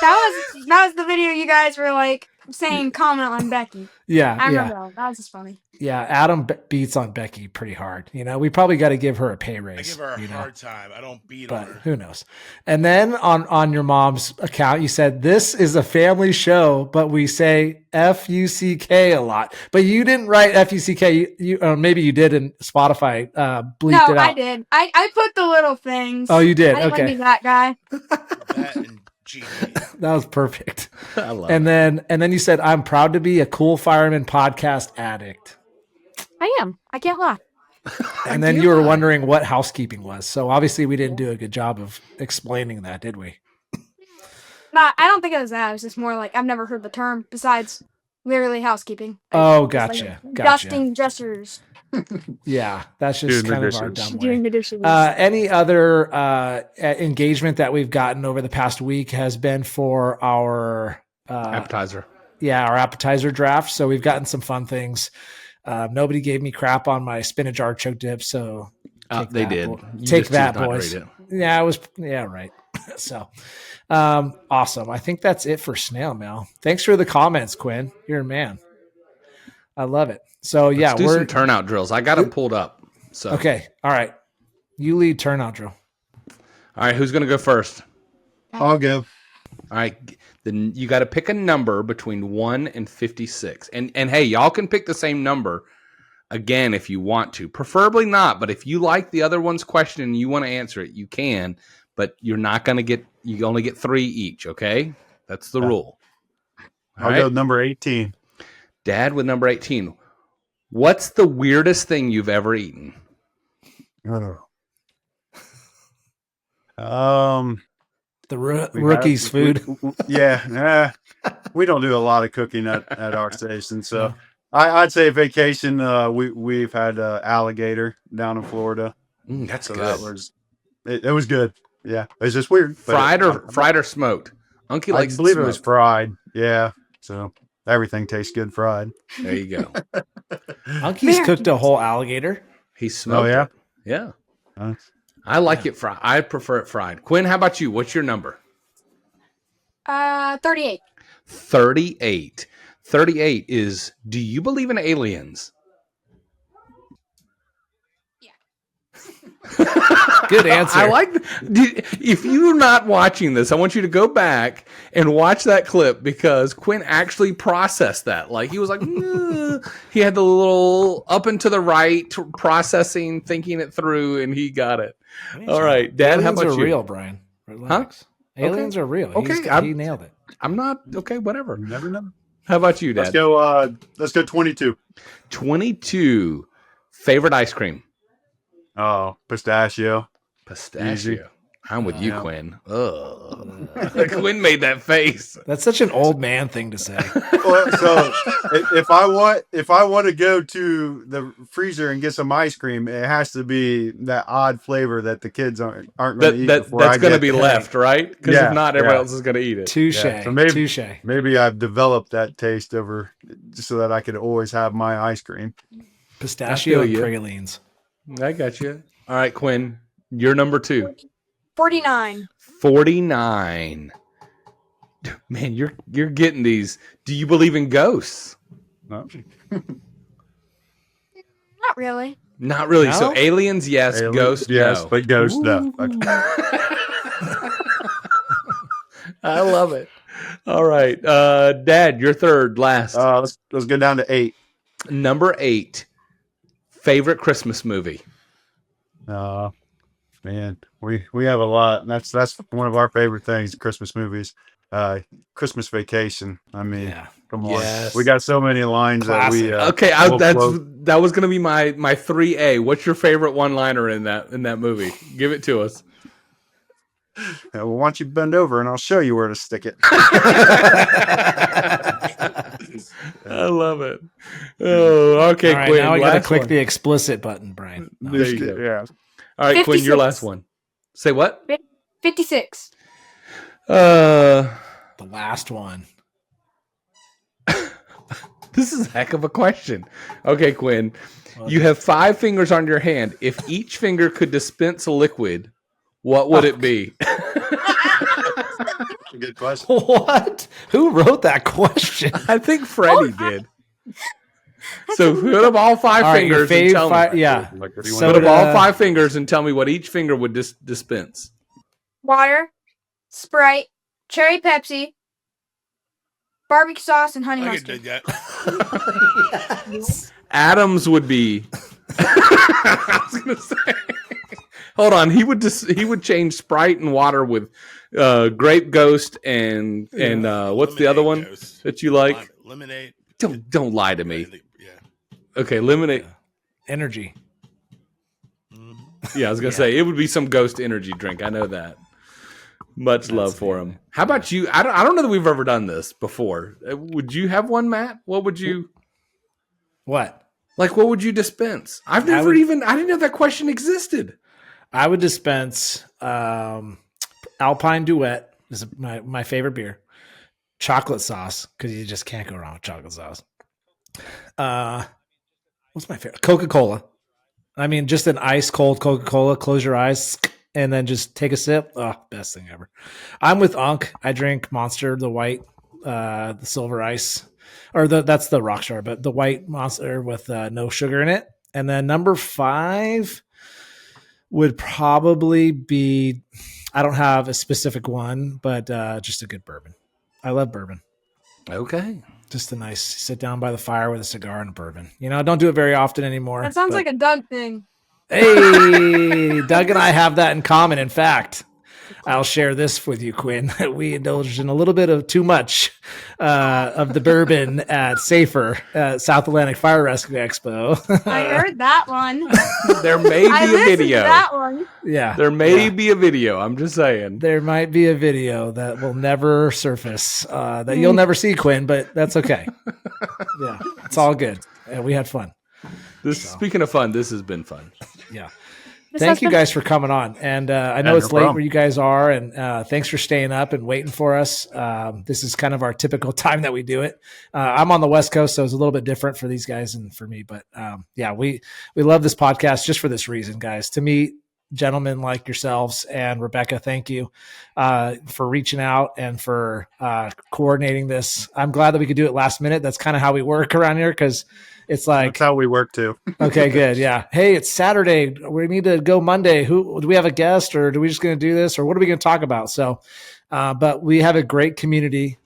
That was the video you guys were saying comment on Becky. Yeah, I remember that was just funny. Yeah, Adam beats on Becky pretty hard. We probably got to give her a pay raise. I give her a hard time. I don't beat but on her. Who knows? And then on your mom's account, you said this is a family show, but we say F-U-C-K a lot. But you didn't write F-U-C-K. You maybe you did in Spotify. Bleeped it out. I did. I put the little things. Oh, you did. I didn't Okay. want to be that guy. That and GD. That was perfect. I love and then you said, I'm proud to be a Cool Fireman podcast addict. I am. I can't lie. And then you were wondering what housekeeping was. So obviously we didn't do a good job of explaining that, did we? No, I don't think it was that. It was just more I've never heard the term besides literally housekeeping. Oh, gotcha. Dusting dressers. Yeah, that's just Doing kind the of our dishes. dumb Doing way. the dishes. Any other engagement that we've gotten over the past week has been for our Appetizer. Yeah, our appetizer draft. So we've gotten some fun things. Nobody gave me crap on my spinach artichoke dip, so They did. You Take just that, did not boys. rate it. Yeah, it was. Yeah, right. So, awesome. I think that's it for snail mail. Thanks for the comments, Quinn. You're a man. I love it. So yeah, Let's do some turnout drills. I got them pulled up. So okay. All right. You lead turnout drill. All right, who's going to go first? I'll go. All right, then you got to pick a number between 1 and 56. And hey, y'all can pick the same number again if you want to. Preferably not, but if you like the other one's question and you want to answer it, you can. But you're not going to get. You only get 3 each. Okay, that's the rule. I'll go number 18. Dad with number 18. What's the weirdest thing you've ever eaten? The rookie's food. We don't do a lot of cooking at our station, so I'd say vacation. We've had alligator down in Florida. That's so good. It was good. Yeah, it's just weird. Fried or smoked? Unky likes. I believe it was fried. Yeah, so everything tastes good fried. There you go. Unky's cooked a whole alligator. He smoked it. Yeah. I like it fried. I prefer it fried. Quinn, how about you? What's your number? 38. 38. 38 is, do you believe in aliens? Good answer. I like. If you're not watching this, I want you to go back and watch that clip because Quinn actually processed that. Like he was like, he had the little up and to the right processing, thinking it through, and he got it. All right, Dad. Aliens how about are you? real, Brian. Relax. Huh? Aliens are real. Okay, he nailed it. I'm not okay. Whatever. Never know. How about you, Dad? Let's go 22. 22. Favorite ice cream? Oh, pistachio. Easy. I'm with you, Quinn. Quinn made that face. That's such an old man thing to say. Well, so if I want to go to the freezer and get some ice cream, it has to be that odd flavor that the kids aren't going to eat. That's going to be left, right? Because if not, everybody else is going to eat it. Touche. Yeah, so maybe I've developed that taste over just so that I could always have my ice cream. Pistachio and pralines. I got you. All right, Quinn, you're number 2. 49. 49. Man, you're getting these. Do you believe in ghosts? No. Not really. Not really. No? So aliens, yes. Ghosts, yes, no. but ghosts, no. I love it. All right, Dad, you're third, last. Let's go down to 8. Number 8. Favorite Christmas movie? Man, we have a lot. And that's one of our favorite things, Christmas movies. Christmas Vacation. I mean, come on. Yes. We got so many lines Classic. that we Okay, that was going to be my 3A. What's your favorite one-liner in that movie? Give it to us. well, why don't you bend over and I'll show you where to stick it. I love it. Oh, okay, All right, Quinn. now I got to last click one. the explicit button, Brian. No. There you go. Yeah. All right, Quinn, your 56. last one. Say what? 56. The last one. This is a heck of a question. Okay, Quinn. You have 5 fingers on your hand. If each finger could dispense a liquid, what would it be? Good question. What? Who wrote that question? I think Freddy did. So put up all 5 All right, fingers your and tell me. yeah. Put up all 5 fingers and tell me what each finger would dispense. Water, Sprite, cherry Pepsi, barbecue sauce, and honey I could mustard. dig that. Adams would be. I was gonna say. Hold on, he would change Sprite and water with Grape Ghost and what's the other one Ghost. that you like? Lemonade. Don't lie to me. Yeah. Okay, lemonade. Energy. Yeah, I was gonna say it would be some Ghost energy drink. I know that. Much love for him. How about you? I don't know that we've ever done this before. Would you have one, Matt? What would you? What? Like, what would you dispense? I didn't know that question existed. I would dispense Alpine Duet. This is my favorite beer. Chocolate sauce, because you just can't go wrong with chocolate sauce. What's my favorite? Coca-Cola. I mean, just an ice cold Coca-Cola. Close your eyes and then just take a sip. Oh, best thing ever. I'm with Unk. I drink Monster, the white, the silver ice, or that's the Rockstar, but the white Monster with no sugar in it. And then number 5 would probably be, I don't have a specific one, but just a good bourbon. I love bourbon. Okay. Just a nice sit down by the fire with a cigar and a bourbon. You know, I don't do it very often anymore. That sounds like a Doug thing. Hey, Doug and I have that in common. In fact, I'll share this with you, Quinn. We indulged in a little bit of too much of the bourbon at Safer South Atlantic Fire Rescue Expo. I heard that one. There may I be a listened to video. that one. Yeah, There may be a video. I'm just saying. there might be a video that will never surface that you'll never see, Quinn, but that's okay. Yeah, it's all good. We had fun. Speaking of fun, this has been fun. Yeah. This Thank has you been- guys for coming on. And I know Yeah, it's no late problem. where you guys are, and thanks for staying up and waiting for us. This is kind of our typical time that we do it. I'm on the West Coast, so it's a little bit different for these guys and for me. But yeah, we love this podcast just for this reason, guys. To meet gentlemen like yourselves and Rebecca, thank you for reaching out and for coordinating this. I'm glad that we could do it last minute. That's kind of how we work around here because it's like That's how we work too. okay, good. Yeah. Hey, it's Saturday. We need to go Monday. Who do we have a guest or do we just going to do this or what are we going to talk about? So, but we have a great community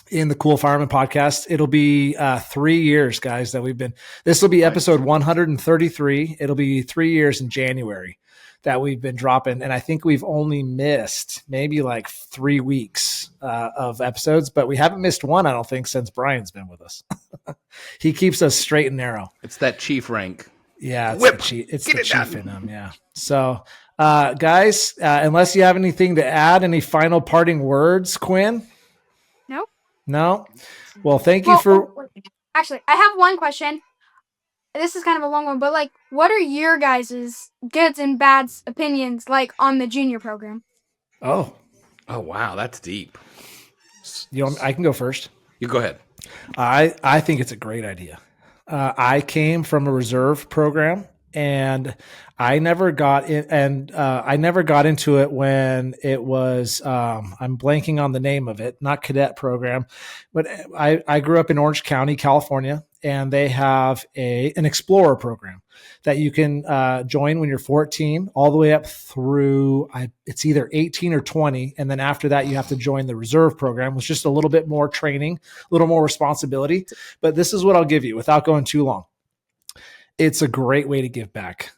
in the Cool Fireman podcast. It'll be 3 years, guys, that we've been, this will be episode 133. It'll be 3 years in January that we've been dropping. And I think we've only missed maybe like 3 weeks of episodes, but we haven't missed one, I don't think, since Brian's been with us. He keeps us straight and narrow. It's that chief rank. Yeah, it's Whip. the chief, it's Get the it chief done. in them. Yeah. So, guys, unless you have anything to add, any final parting words, Quinn? Nope. No. Well, thank you for. Actually, I have one question. This is kind of a long one, but like, what are your guys' goods and bads opinions like on the junior program? Oh, Oh wow, that's deep. I can go first. You go ahead. I think it's a great idea. I came from a reserve program, and I never got in, and I never got into it when it was. I'm blanking on the name of it, not cadet program, but I grew up in Orange County, California, and they have an Explorer program that you can join when you're 14, all the way up through it's either 18 or 20, and then after that you have to join the reserve program, with just a little bit more training, a little more responsibility. But this is what I'll give you without going too long. It's a great way to give back.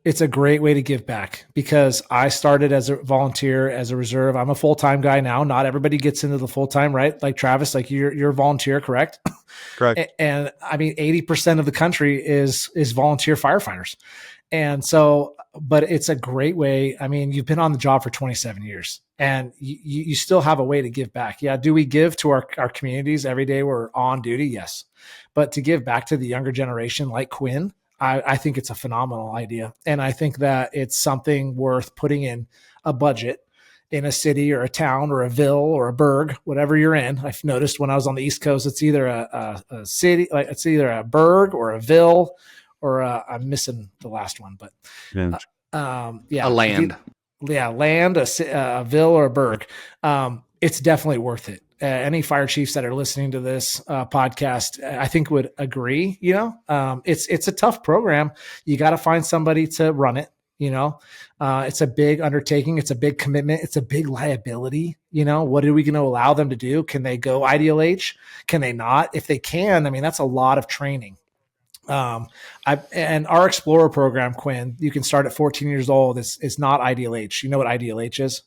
It's a great way to give back because I started as a volunteer, as a reserve. I'm a full-time guy now. Not everybody gets into the full-time, right? Like Travis, like you're a volunteer, correct? Correct. And I mean, 80% of the country is volunteer firefighters. And so, but it's a great way. I mean, you've been on the job for 27 years and you still have a way to give back. Yeah. Do we give to our communities every day we're on duty? Yes. But to give back to the younger generation like Quinn, I think it's a phenomenal idea. And I think that it's something worth putting in a budget in a city or a town or a ville or a burg, whatever you're in. I've noticed when I was on the East Coast, it's either a city, like it's either a burg or a ville or I'm missing the last one, but yeah, A land. Land, a ville or a burg. It's definitely worth it. Any fire chiefs that are listening to this podcast, I think would agree. You know, it's a tough program. You got to find somebody to run it. You know, it's a big undertaking. It's a big commitment. It's a big liability. You know, what are we going to allow them to do? Can they go ideal age? Can they not? If they can, I mean, that's a lot of training. And our Explorer program, Quinn, you can start at 14 years old. It's not ideal age. You know what ideal age is?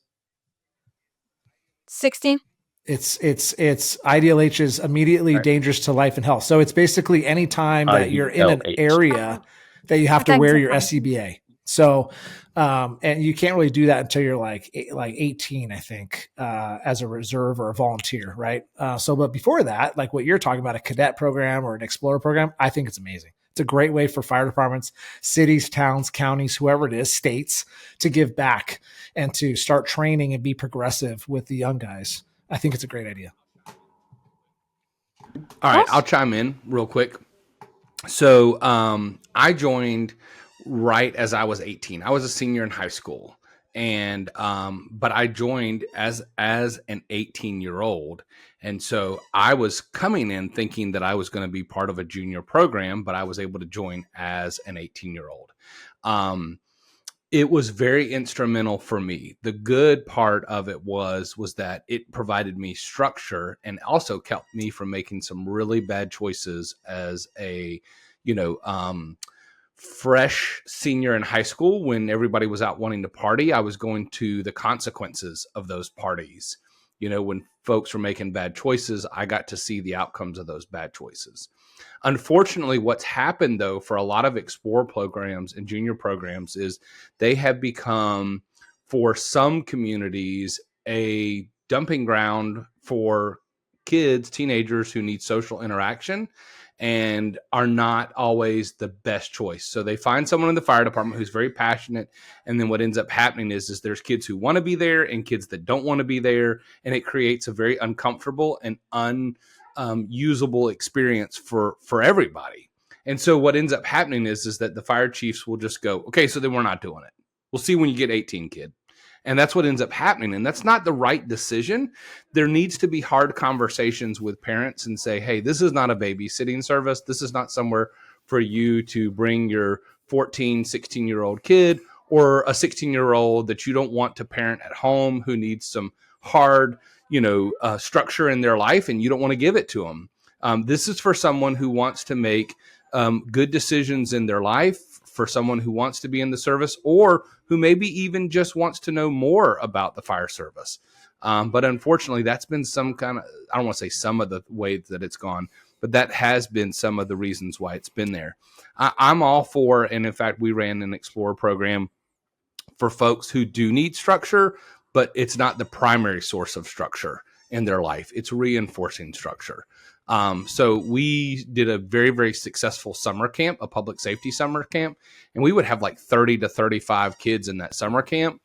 16. It's ideal age is immediately dangerous to life and health. So it's basically any time that you're in an area that you have to wear your SCBA. So, and you can't really do that until you're like 18, I think, as a reserve or a volunteer. Right. But before that, like what you're talking about, a cadet program or an Explorer program, I think it's amazing. It's a great way for fire departments, cities, towns, counties, whoever it is, states, to give back and to start training and be progressive with the young guys. I think it's a great idea. All right, I'll chime in real quick. So I joined right as I was 18. I was a senior in high school, and but I joined as an 18-year-old, and so I was coming in thinking that I was going to be part of a junior program, but I was able to join as an 18-year-old. It was very instrumental for me. The good part of it was that it provided me structure and also kept me from making some really bad choices as a, fresh senior in high school, when everybody was out wanting to party, I was going to the consequences of those parties. You know, when folks were making bad choices, I got to see the outcomes of those bad choices. Unfortunately, what's happened, though, for a lot of Explore programs and junior programs is they have become, for some communities, a dumping ground for kids, teenagers who need social interaction and are not always the best choice. So they find someone in the fire department who's very passionate. And then what ends up happening is there's kids who want to be there and kids that don't want to be there. And it creates a very uncomfortable and unusable experience for everybody. And so what ends up happening is that the fire chiefs will just go, okay, so then we're not doing it. We'll see when you get 18, kid. And that's what ends up happening. And that's not the right decision. There needs to be hard conversations with parents and say, hey, this is not a babysitting service. This is not somewhere for you to bring your 14, 16-year-old kid or a 16-year-old that you don't want to parent at home who needs some hard, structure in their life, and you don't want to give it to them. This is for someone who wants to make good decisions in their life, for someone who wants to be in the service, or who maybe even just wants to know more about the fire service. But unfortunately, that's been some kind of, I don't want to say some of the ways that it's gone, but that has been some of the reasons why it's been there. I'm all for, and in fact, we ran an Explorer program for folks who do need structure, but it's not the primary source of structure in their life. It's reinforcing structure. So we did a very, very successful summer camp, a public safety summer camp, and we would have like 30 to 35 kids in that summer camp.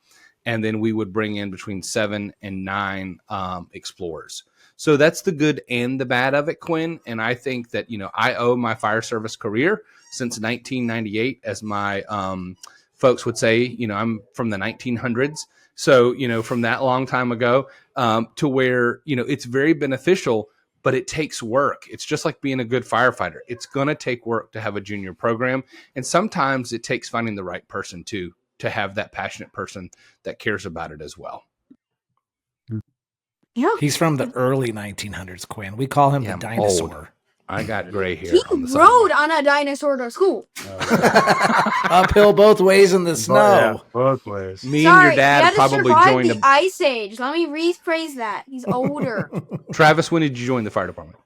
And then we would bring in between 7 and 9 explorers. So that's the good and the bad of it, Quinn. And I think that, I owe my fire service career since 1998, as my folks would say, I'm from the 1900s. So, from that long time ago to where, it's very beneficial. But it takes work. It's just like being a good firefighter. It's going to take work to have a junior program. And sometimes it takes finding the right person too, to have that passionate person that cares about it as well. Yeah. He's from the early 1900s, Quinn. We call him the dinosaur. Old. I got gray hair. He on the rode on a dinosaur to school. Uphill both ways in the snow. Yeah, both ways. Me Sorry, and your dad he had to probably survive joined the Ice Age. Let me rephrase that. He's older. Travis, when did you join the fire department?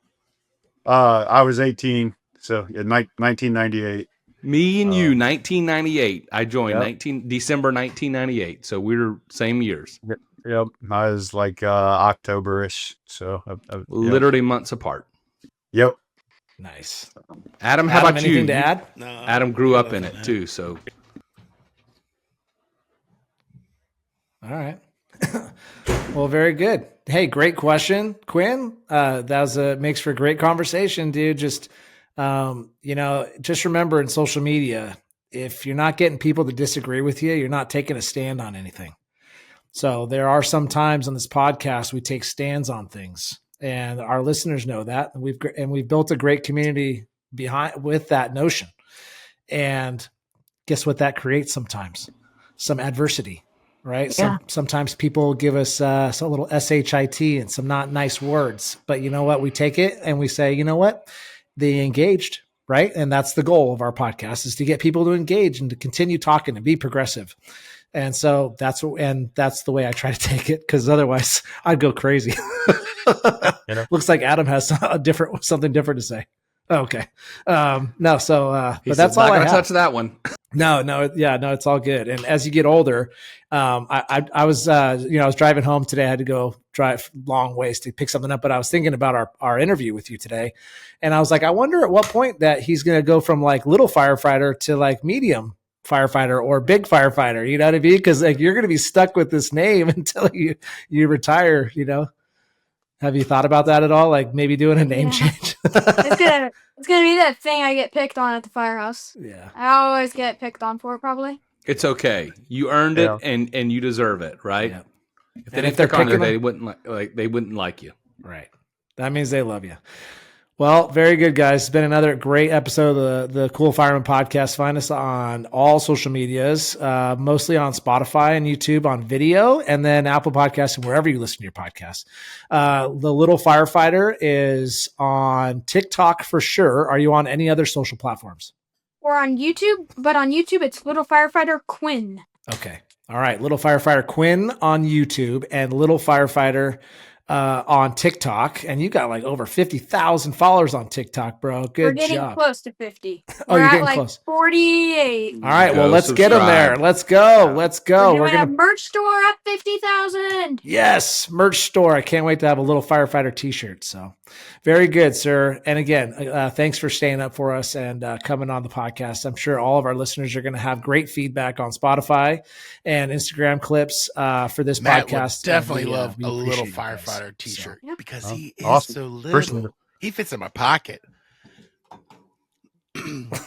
I was 18, so in 1998. Me and you, 1998. I joined December 1998. So we were same years. Yep, I was like October-ish, so literally months apart. Yep. Nice. Adam, how about you? Anything to add? No, Adam grew up in it too, so. All right. Well, very good. Hey, great question, Quinn. That makes for a great conversation, dude. Just, just remember in social media, if you're not getting people to disagree with you, you're not taking a stand on anything. So there are some times on this podcast we take stands on things, and our listeners know that. And we've built a great community with that notion. And guess what that creates sometimes? Some adversity. Right. Yeah. Sometimes people give us a little SHIT and some not nice words, but you know what? We take it and we say, you know what? They engaged. Right. And that's the goal of our podcast, is to get people to engage and to continue talking and be progressive. And so that's the way I try to take it, because otherwise I'd go crazy. Looks like Adam has something different to say. Okay. No. So, but that's all I have. Touch that one. No, it's all good. And as you get older, I was driving home today. I had to go drive long ways to pick something up, but I was thinking about our interview with you today. And I was like, I wonder at what point that he's going to go from like little firefighter to like medium firefighter or big firefighter. You know what I mean? Cause like, you're going to be stuck with this name until you retire, Have you thought about that at all? Like maybe doing a name change? It's gonna be that thing I get picked on at the firehouse. Yeah. I always get picked on for it, probably. It's okay. You earned it, and you deserve it, right? Yeah. If they didn't pick on you, they wouldn't like you. Right. That means they love you. Well, very good, guys. It's been another great episode of the Cool Fireman Podcast. Find us on all social medias, mostly on Spotify and YouTube on video, and then Apple Podcasts and wherever you listen to your podcasts. The Little Firefighter is on TikTok for sure. Are you on any other social platforms? or on YouTube, but on YouTube it's Little Firefighter Quinn. Okay. All right. Little Firefighter Quinn on YouTube and Little Firefighter on TikTok. And you got like over 50,000 followers on TikTok, bro. Good We're getting job. close to 50. Oh, We're you're at getting like close. 48. All right. Go Well, let's get them there. subscribe. Let's go. Let's go. We're doing a merch store at 50,000. Yes, merch store. I can't wait to have a Little Firefighter t-shirt. So very good, sir. And again, thanks for staying up for us and coming on the podcast. I'm sure all of our listeners are going to have great feedback on Spotify and Instagram clips for this Matt podcast. would definitely We, love we a Little appreciate you guys. Firefighter t-shirt So. because he is awesome. so little. Personally. He fits in my pocket.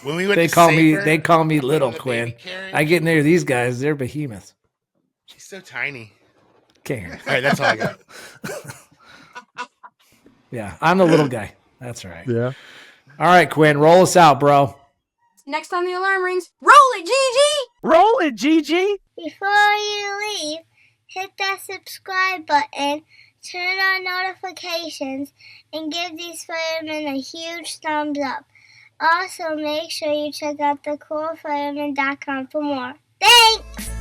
When we went They to call me Safer, they call me Little the baby Quinn. carriage, I get near these guys, they're behemoths. She's so tiny. Can't hear me. All right, that's all I got. Yeah, I'm the little guy. That's right. Yeah. All right, Quinn, roll us out, bro. Next time the alarm rings, roll it, Gigi! Roll it, Gigi. Before you leave, hit that subscribe button, turn on notifications, and give these firemen a huge thumbs up. Also, make sure you check out thecoolfireman.com for more. Thanks!